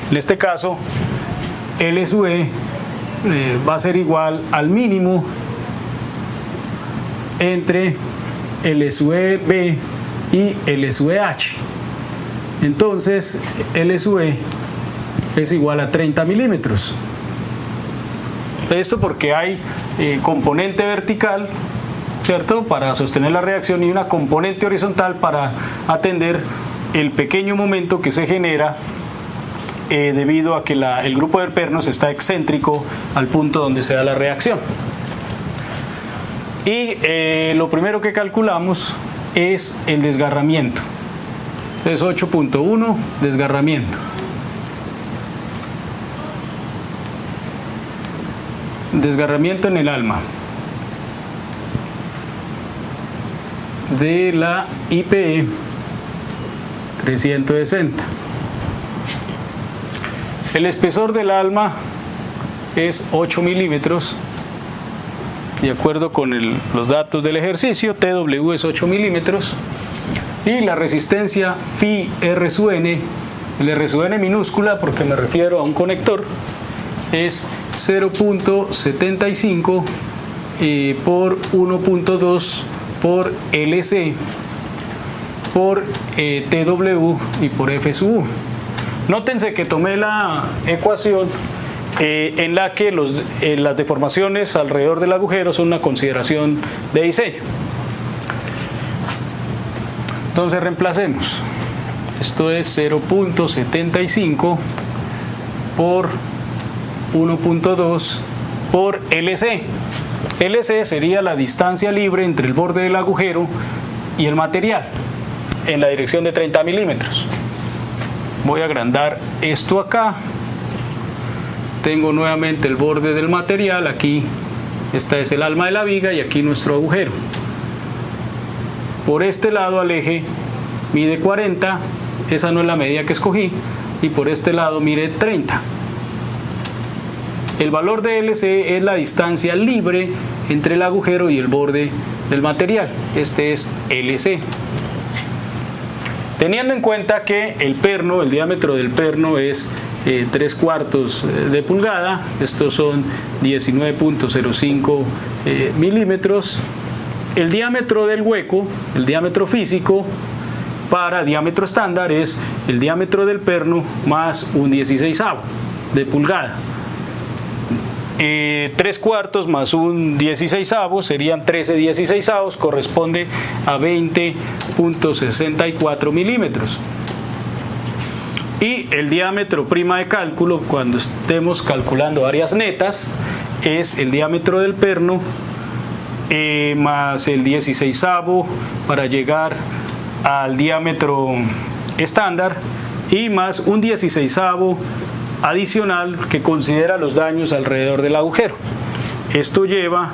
En este caso, el SUE va a ser igual al mínimo entre el SUE-B y el SUE-H. Entonces, el SUE es igual a 30 milímetros. Esto porque hay componente vertical, ¿cierto?, para sostener la reacción, y una componente horizontal para atender el pequeño momento que se genera debido a que el grupo de pernos está excéntrico al punto donde se da la reacción. Y lo primero que calculamos es el desgarramiento. Entonces 8.1, desgarramiento. Desgarramiento en el alma. de la IPE 360. El espesor del alma es 8 milímetros. De acuerdo con los datos del ejercicio, TW es 8 milímetros. Y la resistencia phi R sub n, el R sub n minúscula porque me refiero a un conector, es 0.75 por 1.2 por LC por TW y por F sub U. Nótense que tomé la ecuación en la que las deformaciones alrededor del agujero son una consideración de diseño. Entonces reemplacemos. Esto es 0.75 por 1.2 por LC. LC sería la distancia libre entre el borde del agujero y el material en la dirección de 30 milímetros. Voy a agrandar esto acá. Tengo nuevamente el borde del material. Aquí esta es el alma de la viga y aquí nuestro agujero. Por este lado al eje mide 40, esa no es la medida que escogí, y por este lado mide 30. El valor de LC es la distancia libre entre el agujero y el borde del material. Este es LC. Teniendo en cuenta que el perno, el diámetro del perno es 3/4 de pulgada, estos son 19.05 milímetros. El diámetro del hueco, el diámetro físico para diámetro estándar es el diámetro del perno más un 16avo de pulgada. 3/4 más un 16avo serían 13/16, corresponde a 20.64 milímetros. Y el diámetro prima de cálculo, cuando estemos calculando áreas netas, es el diámetro del perno más el 16avo para llegar al diámetro estándar y más un 16avo adicional que considera los daños alrededor del agujero. Esto lleva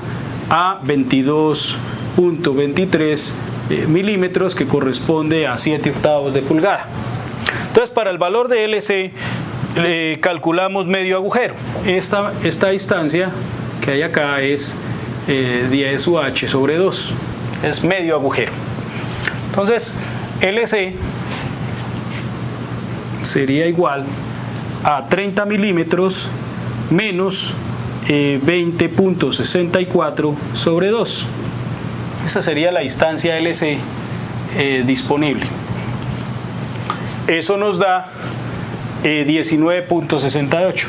a 22.23 milímetros, que corresponde a 7/8 de pulgada. Entonces, para el valor de LC calculamos medio agujero. Esta distancia que hay acá es 10 su h sobre 2, es medio agujero. Entonces LC sería igual a 30 milímetros menos 20.64 sobre 2. Esa sería la distancia LC disponible. Eso nos da 19.68.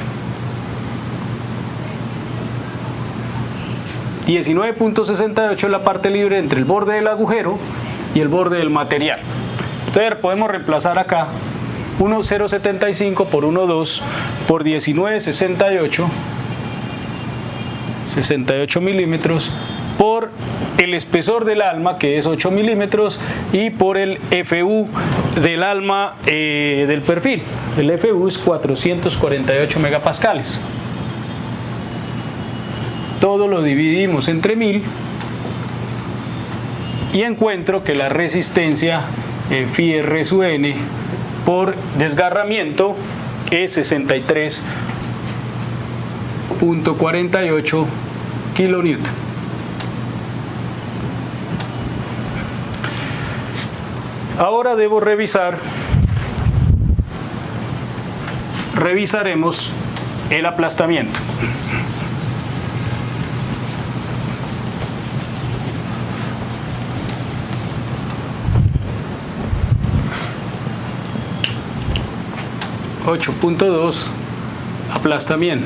19.68 es la parte libre entre el borde del agujero y el borde del material. Entonces podemos reemplazar acá 1,075 por 1,2 por 19,68, 68 milímetros, por el espesor del alma, que es 8 milímetros, y por el FU del alma del perfil. El FU es 448 megapascales. Todo lo dividimos entre 1000 y encuentro que la resistencia phi R sub n por desgarramiento es 63.48 kilonewton. Ahora debo revisaremos el aplastamiento. .2 aplastamiento.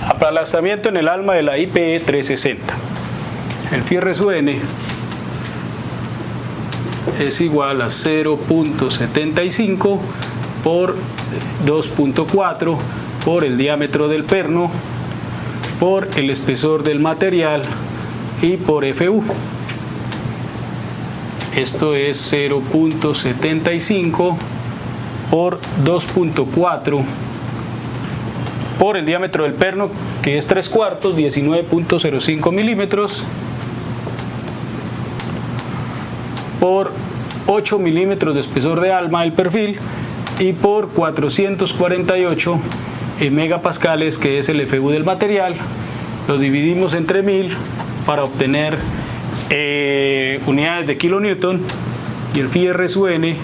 Aplastamiento en el alma de la IPE 360. El phi R sub n es igual a 0.75 por 2.4 por el diámetro del perno por el espesor del material y por FU. esto es 0.75 por 2.4 por el diámetro del perno, que es 3/4, 19.05 milímetros, por 8 milímetros de espesor de alma del perfil y por 448 megapascales, que es el FU del material. Lo dividimos entre 1000 para obtener unidades de kilonewton, y el phi R sub n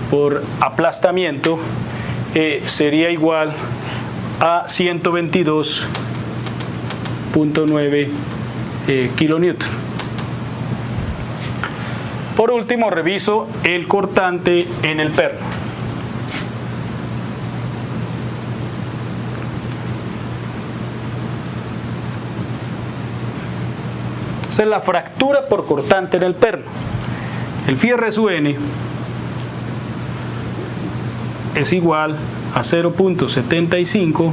por aplastamiento sería igual a 122.9 kilonewton. Por último, reviso el cortante en el perno. Esa es la fractura por cortante en el perno. El phi R sub n es igual a 0.75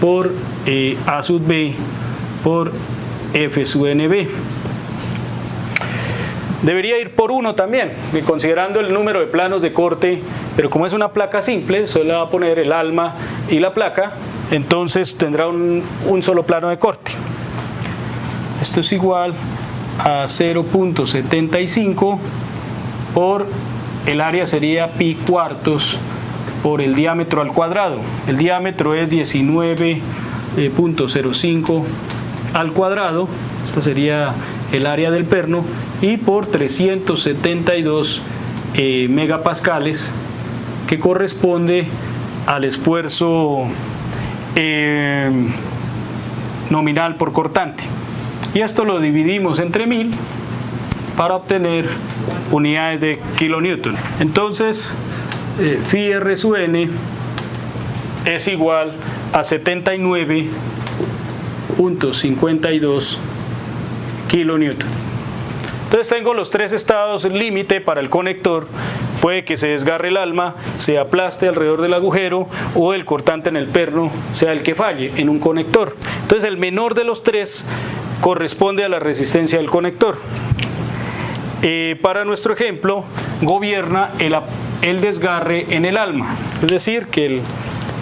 por A sub B por F sub NB. Debería ir por 1 también, considerando el número de planos de corte, pero como es una placa simple, solo va a poner el alma y la placa, entonces tendrá un solo plano de corte. Esto es igual a 0.75 por el área sería pi cuartos por el diámetro al cuadrado. El diámetro es 19.05 al cuadrado, esto sería el área del perno, y por 372 megapascales, que corresponde al esfuerzo nominal por cortante. Y esto lo dividimos entre 1000 para obtener unidades de kilonewton. Entonces, phi R sub n es igual a 79.52 kilonewton. Entonces tengo los tres estados límite para el conector. Puede que se desgarre el alma, se aplaste alrededor del agujero, o el cortante en el perno sea el que falle en un conector. Entonces el menor de los tres corresponde a la resistencia del conector. Para nuestro ejemplo, gobierna el desgarre en el alma, es decir, que el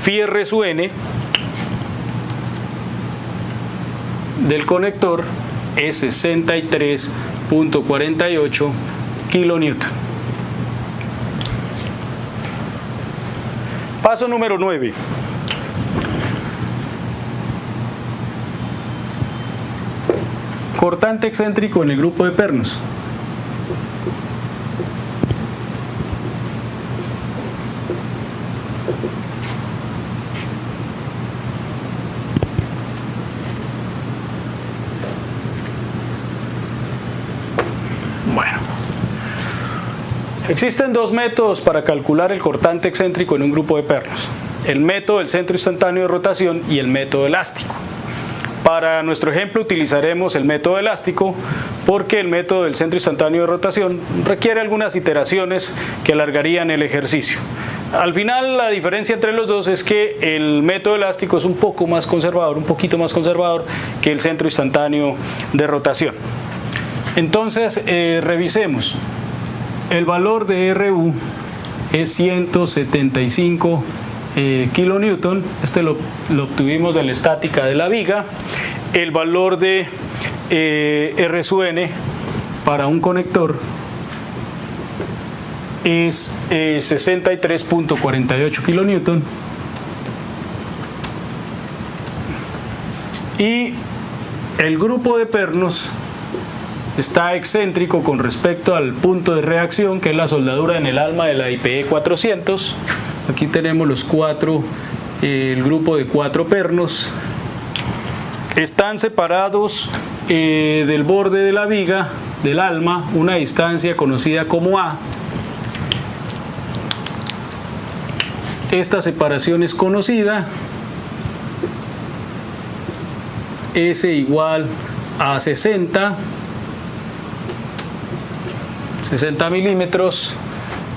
phi R sub n del conector es 63.48 kilonewton. Paso número 9. Cortante excéntrico en el grupo de pernos. Bueno, existen dos métodos para calcular el cortante excéntrico en un grupo de pernos: el método del centro instantáneo de rotación y el método elástico. Para nuestro ejemplo utilizaremos el método elástico, porque el método del centro instantáneo de rotación requiere algunas iteraciones que alargarían el ejercicio. Al final, la diferencia entre los dos es que el método elástico es un poquito más conservador que el centro instantáneo de rotación. Entonces, revisemos. El valor de RU es 175 kilonewton. Este lo obtuvimos de la estática de la viga. El valor de R sub n para un conector es 63.48 kilonewton. Y el grupo de pernos está excéntrico con respecto al punto de reacción, que es la soldadura en el alma de la IPE 400. Aquí tenemos los el grupo de 4 pernos. Están separados del borde de la viga del alma una distancia conocida como A. Esta separación es conocida. S igual a 60 milímetros,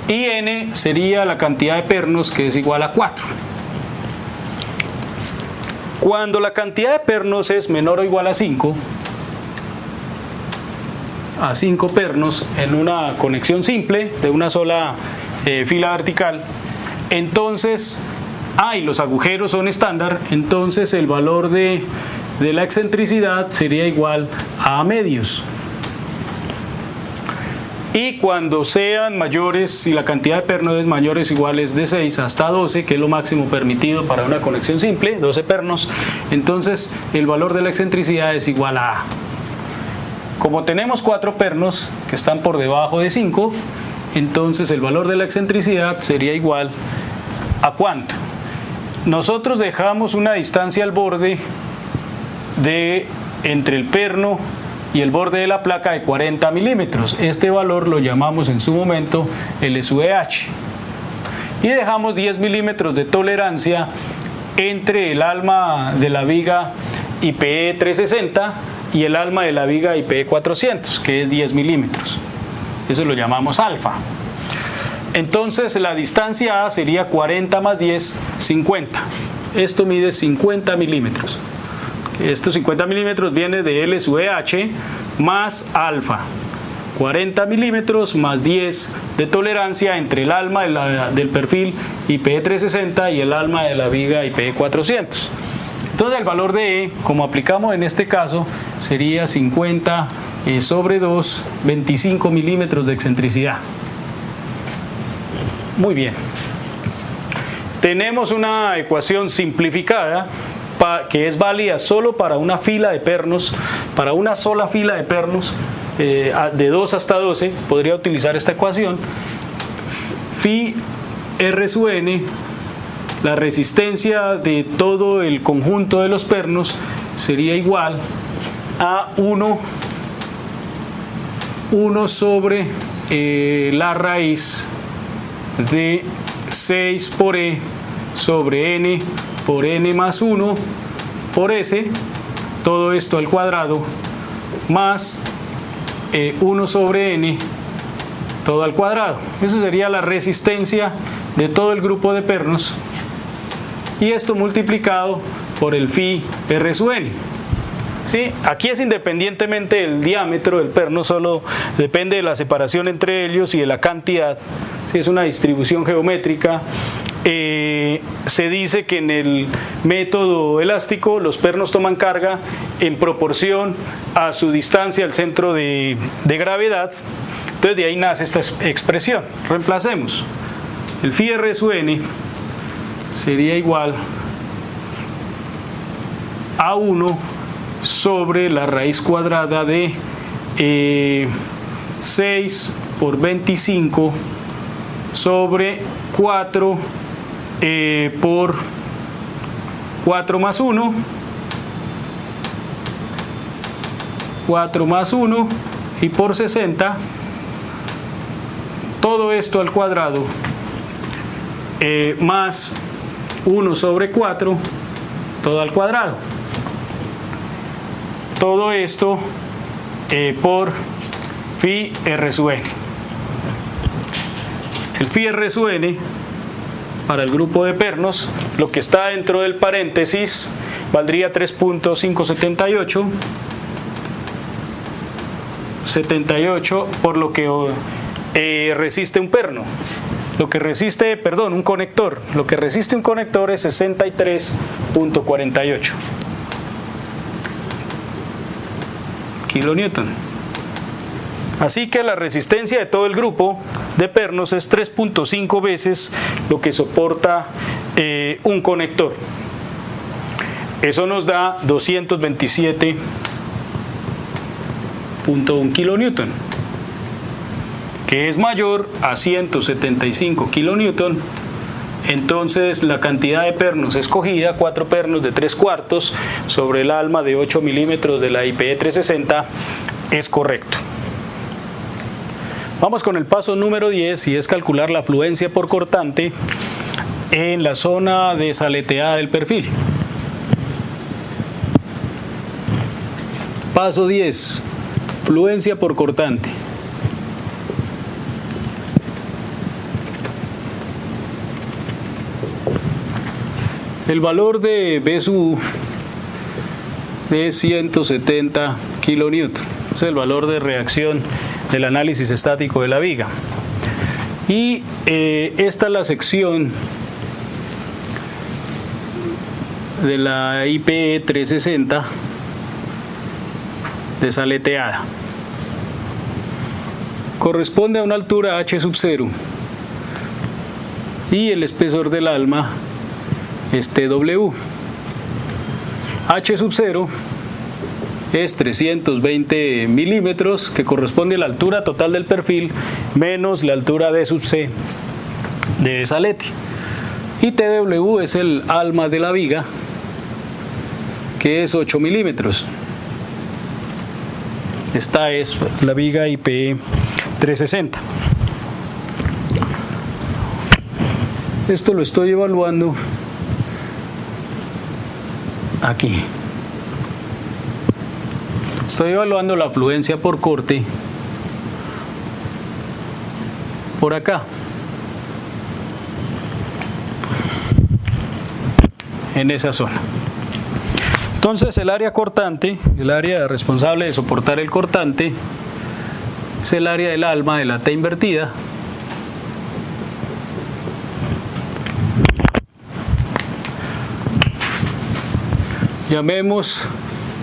y N sería la cantidad de pernos, que es igual a 4. Cuando la cantidad de pernos es menor o igual a 5, a 5 pernos en una conexión simple de una sola fila vertical, entonces, y los agujeros son estándar, entonces el valor de la excentricidad sería igual a medios. Y cuando sean mayores, si la cantidad de pernos es mayores o iguales de 6 hasta 12, que es lo máximo permitido para una conexión simple, 12 pernos, entonces el valor de la excentricidad es igual a A. Como tenemos 4 pernos que están por debajo de 5, entonces el valor de la excentricidad sería igual a ¿cuánto? Nosotros dejamos una distancia al borde entre el perno y el borde de la placa de 40 milímetros. Este valor lo llamamos en su momento el SUEH. Y dejamos 10 milímetros de tolerancia entre el alma de la viga IPE 360 y el alma de la viga IPE 400, que es 10 milímetros. Eso lo llamamos alfa. Entonces la distancia A sería 40 más 10, 50. Esto mide 50 milímetros. Estos 50 milímetros viene de L sub EH más alfa. 40 milímetros más 10 de tolerancia entre el alma del perfil IPE 360 y el alma de la viga IPE 400. Entonces el valor de E, como aplicamos en este caso, sería 50 sobre 2, 25 milímetros de excentricidad. Muy bien. Tenemos una ecuación simplificada que es válida solo para una fila de pernos, para una sola fila de pernos de 2 hasta 12, podría utilizar esta ecuación. Phi R sub n, la resistencia de todo el conjunto de los pernos sería igual a 1 sobre la raíz de 6 por E sobre N por N más 1 por S, todo esto al cuadrado, más 1 sobre N, todo al cuadrado. Esa sería la resistencia de todo el grupo de pernos, y esto multiplicado por el phi R sub n. ¿Sí? Aquí es independientemente del diámetro del perno, solo depende de la separación entre ellos y de la cantidad. ¿Sí? Es una distribución geométrica. Se dice que en el método elástico los pernos toman carga en proporción a su distancia al centro de gravedad. Entonces de ahí nace esta expresión. Reemplacemos. El phi R sub n sería igual a 1 sobre la raíz cuadrada de 6 por 25 sobre 4 por 4 más 1, 4 más 1 y por 60, todo esto al cuadrado, más 1 sobre 4, todo al cuadrado. Todo esto por phi R sub n. El phi R sub n para el grupo de pernos, lo que está dentro del paréntesis, valdría 3.578, 78 por lo que resiste un perno. Lo que resiste, perdón, un conector. Lo que resiste un conector es 63.48 kilonewton. Así que la resistencia de todo el grupo de pernos es 3.5 veces lo que soporta un conector. Eso nos da 227.1 kilonewton, que es mayor a 175 kilonewton. Entonces la cantidad de pernos escogida, 4 pernos de 3/4 sobre el alma de 8 milímetros de la IPE 360, es correcto. Vamos con el paso número 10, y es calcular la afluencia por cortante en la zona desaleteada del perfil. Paso 10, fluencia por cortante. El valor de B sub es 170 kilonewton. es el valor de reacción del análisis estático de la viga. Y esta es la sección de la IPE 360 desaleteada. Corresponde a una altura H sub 0 y el espesor del alma es TW. H sub 0 es 320 milímetros, que corresponde a la altura total del perfil menos la altura D sub C de desalete. Y TW es el alma de la viga, que es 8 milímetros. Esta es la viga IPE 360. Esto lo estoy evaluando aquí. Estoy evaluando la afluencia por corte por acá, en esa zona. Entonces el área cortante, el área responsable de soportar el cortante, es el área del alma de la T invertida, llamemos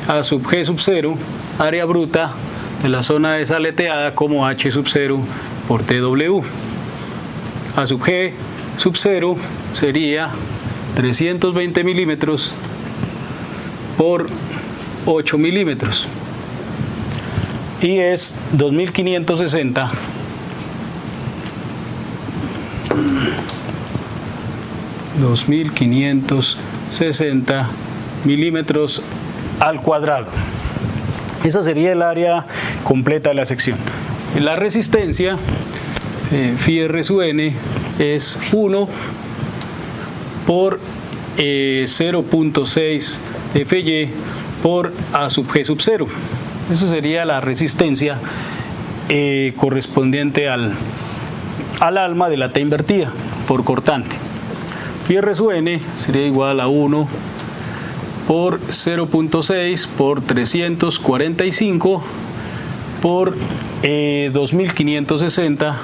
a sub G sub 0, área bruta de la zona desaleteada, como H sub 0 por TW. A sub G sub 0 sería 320 milímetros por 8 milímetros y es 2560 milímetros al cuadrado. Esa sería el área completa de la sección. La resistencia phi R sub n es 1 por 0.6 Fy por A sub G sub 0. Esa sería la resistencia correspondiente al alma de la T invertida por cortante. Phi R sub n sería igual a 1 por 0.6 por 345 por 2560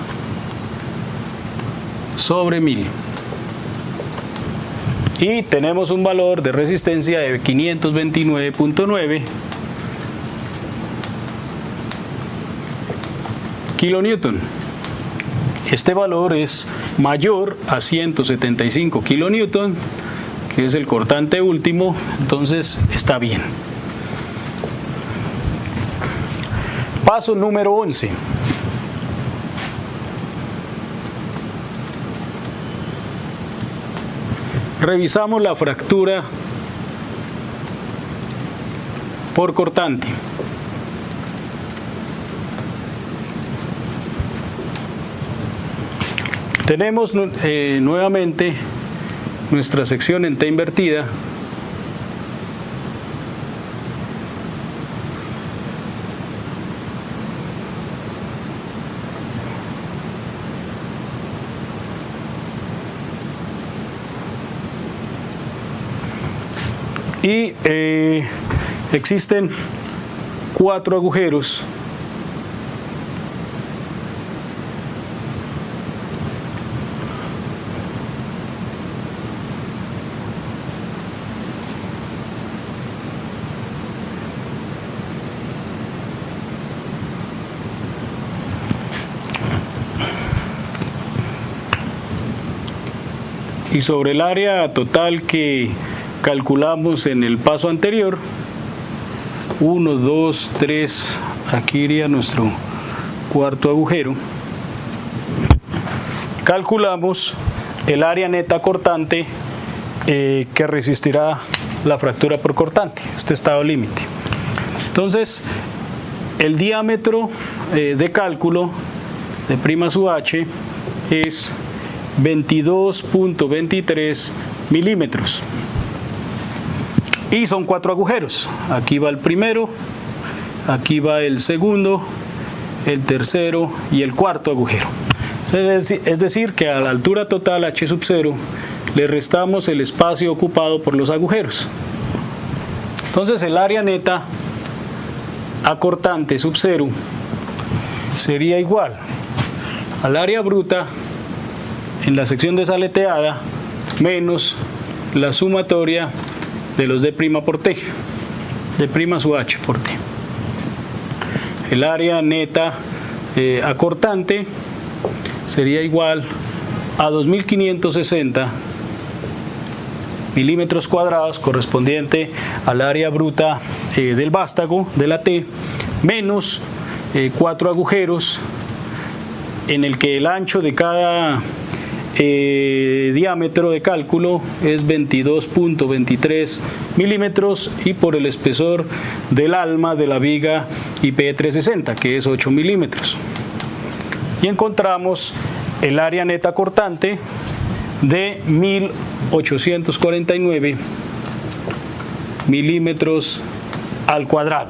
sobre 1000. Y tenemos un valor de resistencia de 529.9 kilonewton. Este valor es mayor a 175 kilonewton, que es el cortante último, entonces está bien. Paso número 11. Revisamos la fractura por cortante. Tenemos nuevamente nuestra sección en T invertida. Y existen 4 agujeros y sobre el área total que calculamos en el paso anterior, 1, 2, 3, aquí iría nuestro cuarto agujero, calculamos el área neta cortante que resistirá la fractura por cortante, este estado límite. Entonces, el diámetro de cálculo de prima sub h es 22.23 milímetros. Y son 4 agujeros. Aquí va el primero, aquí va el segundo, el tercero y el cuarto agujero. Es decir, que a la altura total H sub 0 le restamos el espacio ocupado por los agujeros. Entonces el área neta acortante sub 0 sería igual al área bruta en la sección desaleteada menos la sumatoria de los D' por T, D' sub H por T. El área neta acortante sería igual a 2560 milímetros cuadrados, correspondiente al área bruta del vástago de la T, menos 4 agujeros en el que el ancho de cada diámetro de cálculo es 22.23 milímetros y por el espesor del alma de la viga IPE 360, que es 8 milímetros. Y encontramos el área neta cortante de 1849 milímetros al cuadrado.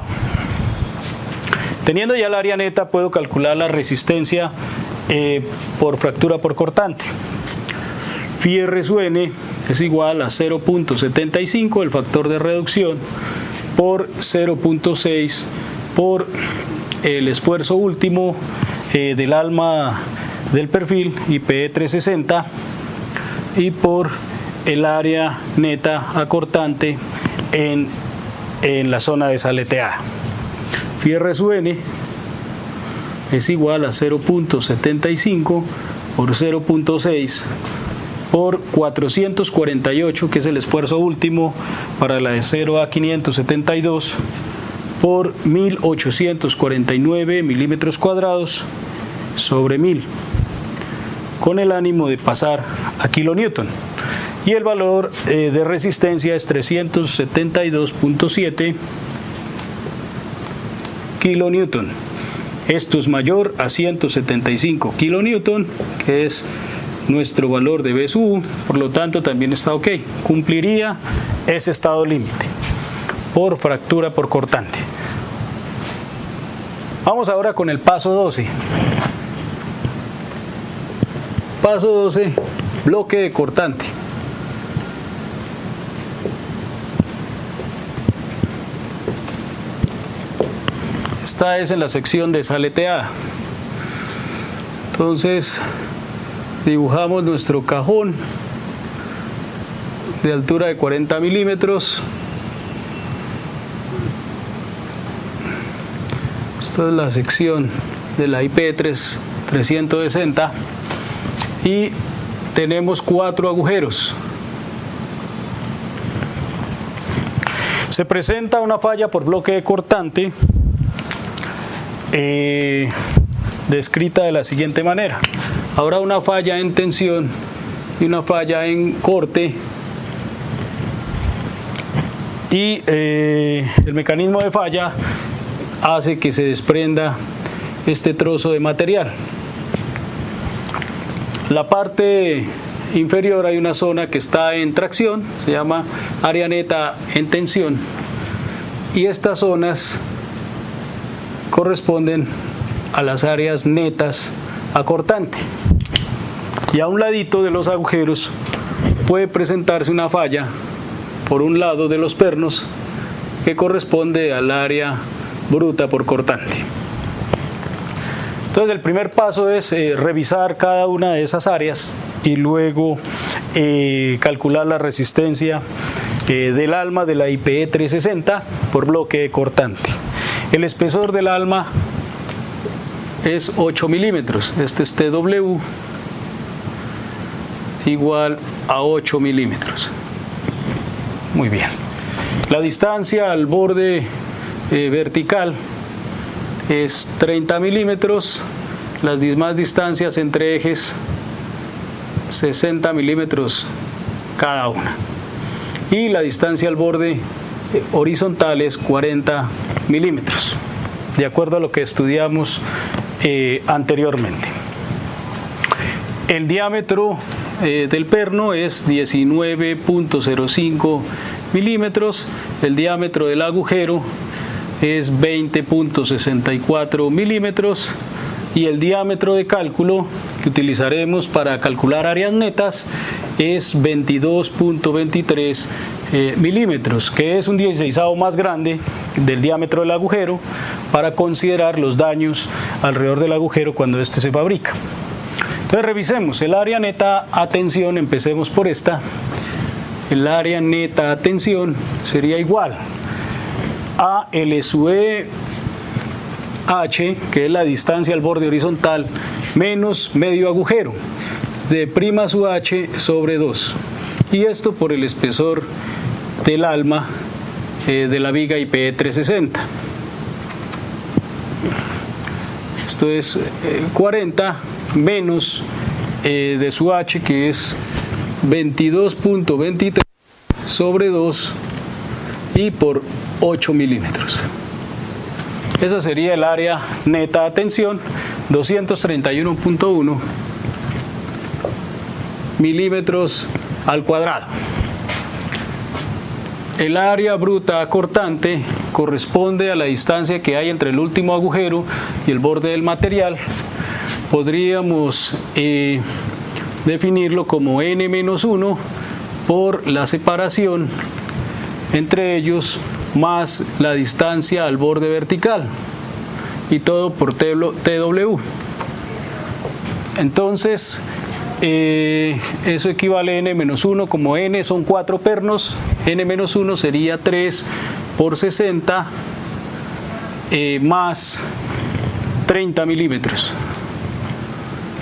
Teniendo ya el área neta, puedo calcular la resistencia por fractura por cortante. Phi R sub n es igual a 0.75, el factor de reducción, por 0.6 por el esfuerzo último del alma del perfil IPE 360 y por el área neta acortante en la zona desaleteada. Phi R sub n es igual a 0.75 por 0.6 por 448, que es el esfuerzo último para la de 0 a 572, por 1849 milímetros cuadrados sobre 1000, con el ánimo de pasar a kilonewton. Y el valor de resistencia es 372.7 kilonewton. Esto es mayor a 175 kilonewton, que es nuestro valor de BSU, por lo tanto también está ok. Cumpliría ese estado límite por fractura por cortante. Vamos ahora con el paso 12. Paso 12, bloque de cortante. Esta es en la sección desaleteada. Entonces dibujamos nuestro cajón de altura de 40 milímetros. Esta es la sección de la IPE 360 y tenemos 4 agujeros. Se presenta una falla por bloque de cortante descrita de la siguiente manera. Habrá una falla en tensión y una falla en corte, y el mecanismo de falla hace que se desprenda este trozo de material. La parte inferior hay una zona que está en tracción, se llama área neta en tensión, y estas zonas corresponden a las áreas netas a cortante. Y a un ladito de los agujeros puede presentarse una falla por un lado de los pernos que corresponde al área bruta por cortante. Entonces el primer paso es revisar cada una de esas áreas y luego calcular la resistencia del alma de la IPE 360 por bloque de cortante. El espesor del alma es 8 milímetros, este es TW igual a 8 milímetros. Muy bien. La distancia al borde vertical es 30 milímetros, las demás distancias entre ejes 60 milímetros cada una, y la distancia al borde horizontal es 40 milímetros, de acuerdo a lo que estudiamos anteriormente. El diámetro del perno es 19.05 milímetros, el diámetro del agujero es 20.64 milímetros y el diámetro de cálculo que utilizaremos para calcular áreas netas es 22.23 milímetros, que es un 16avo más grande del diámetro del agujero, para considerar los daños alrededor del agujero cuando este se fabrica. Entonces revisemos el área neta a tensión, empecemos por esta. El área neta a tensión sería igual a L sub E H, que es la distancia al borde horizontal, menos medio agujero, de prima sub H sobre 2. Y esto por el espesor del alma de la viga IPE 360. Esto es 40 menos de su H, que es 22.23 sobre 2 y por 8 milímetros. Esa sería el área neta a tensión, 231.1 milímetros al cuadrado. El área bruta cortante corresponde a la distancia que hay entre el último agujero y el borde del material. Podríamos definirlo como n-1 por la separación entre ellos más la distancia al borde vertical, y todo por TW. Entonces eso equivale a n-1, como n son 4 pernos, n-1 sería 3 por 60 más 30 milímetros,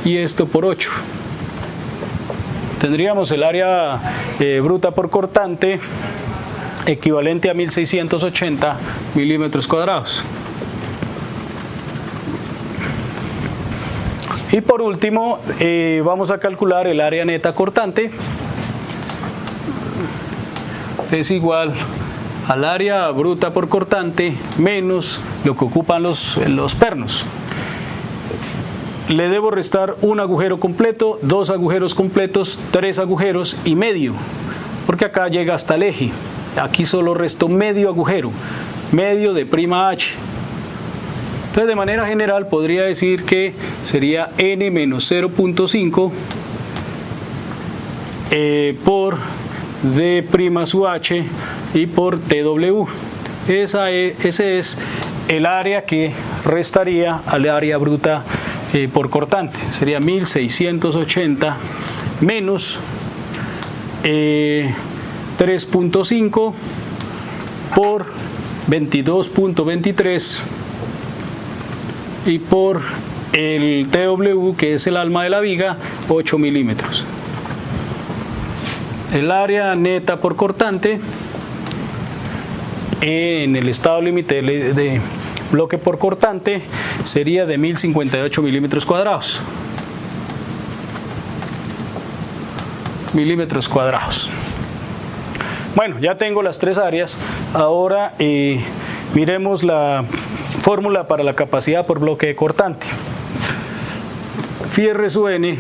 y esto por 8. Tendríamos el área bruta por cortante equivalente a 1680 milímetros cuadrados. Y por último vamos a calcular el área neta cortante. Es igual al área bruta por cortante menos lo que ocupan los pernos. Le debo restar un agujero completo, 2 agujeros completos, 3 agujeros y medio, porque acá llega hasta el eje. Aquí solo resto medio agujero, medio de prima H. Entonces, de manera general podría decir que sería n menos 0.5 por d prima sub H y por TW. Ese es el área que restaría al área bruta por cortante. Sería 1680 menos 3.5 por 22.23 y por el TW, que es el alma de la viga, 8 milímetros. El área neta por cortante en el estado límite de bloque por cortante sería de 1058 milímetros cuadrados. Bueno, ya tengo las 3 áreas. Ahora miremos la fórmula para la capacidad por bloque cortante. Phi R sub n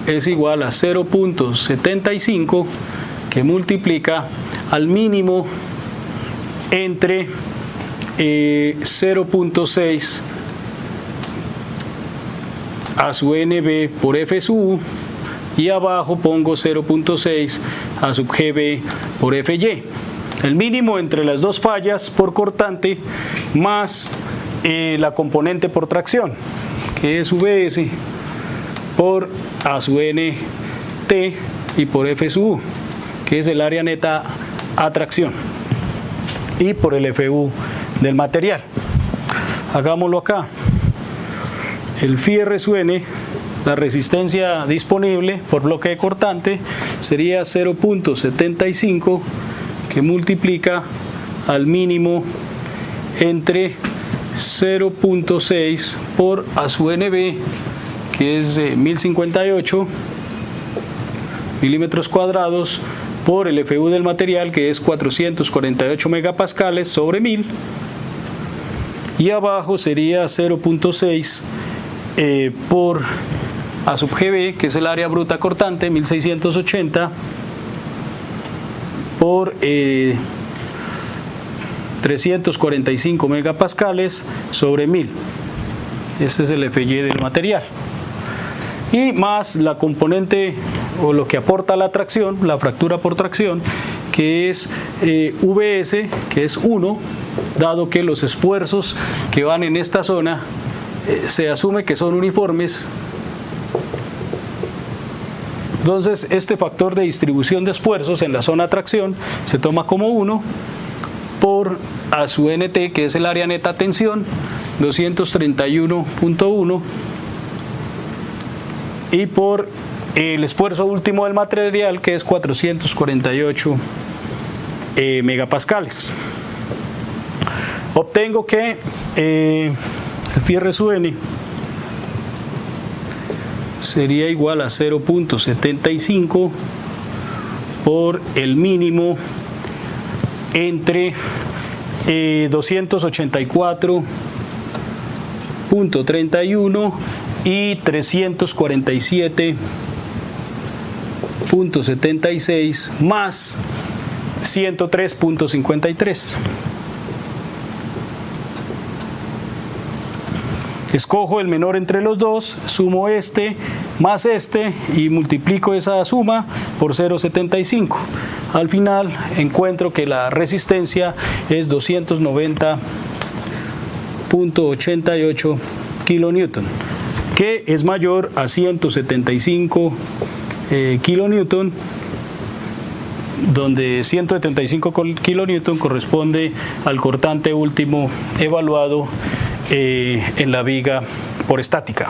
es igual a 0.75 que multiplica al mínimo entre 0.6 a su nb por F sub u, y abajo pongo 0.6 a sub gb por Fy. El mínimo entre las dos fallas por cortante más la componente por tracción, que es Vs por A sub n T y por F sub u, que es el área neta a tracción, y por el Fu del material. Hagámoslo acá. El Phi R sub n, la resistencia disponible por bloque de cortante, sería 0.75 que multiplica al mínimo entre 0.6 por A sub nb, que es 1058 milímetros cuadrados, por el Fu del material, que es 448 megapascales sobre 1000, y abajo sería 0.6 por A sub gb, que es el área bruta cortante, 1680 por 345 megapascales sobre 1000. Este es el Fy del material, y más la componente o lo que aporta la tracción, la fractura por tracción, que es Vs, que es 1, dado que los esfuerzos que van en esta zona se asume que son uniformes. Entonces este factor de distribución de esfuerzos en la zona de tracción se toma como 1 por A sub nt, que es el área neta tensión, 231.1, y por el esfuerzo último del material, que es 448 megapascales. Obtengo que el fierre sub n sería igual a 0.75 por el mínimo entre 284.31 y 347.76 más 103.53. Escojo el menor entre los dos, sumo este más este y multiplico esa suma por 0.75. Al final encuentro que la resistencia es 290.88 kilonewton, que es mayor a 175 kilonewton, donde 175 kilonewton corresponde al cortante último evaluado en la viga por estática.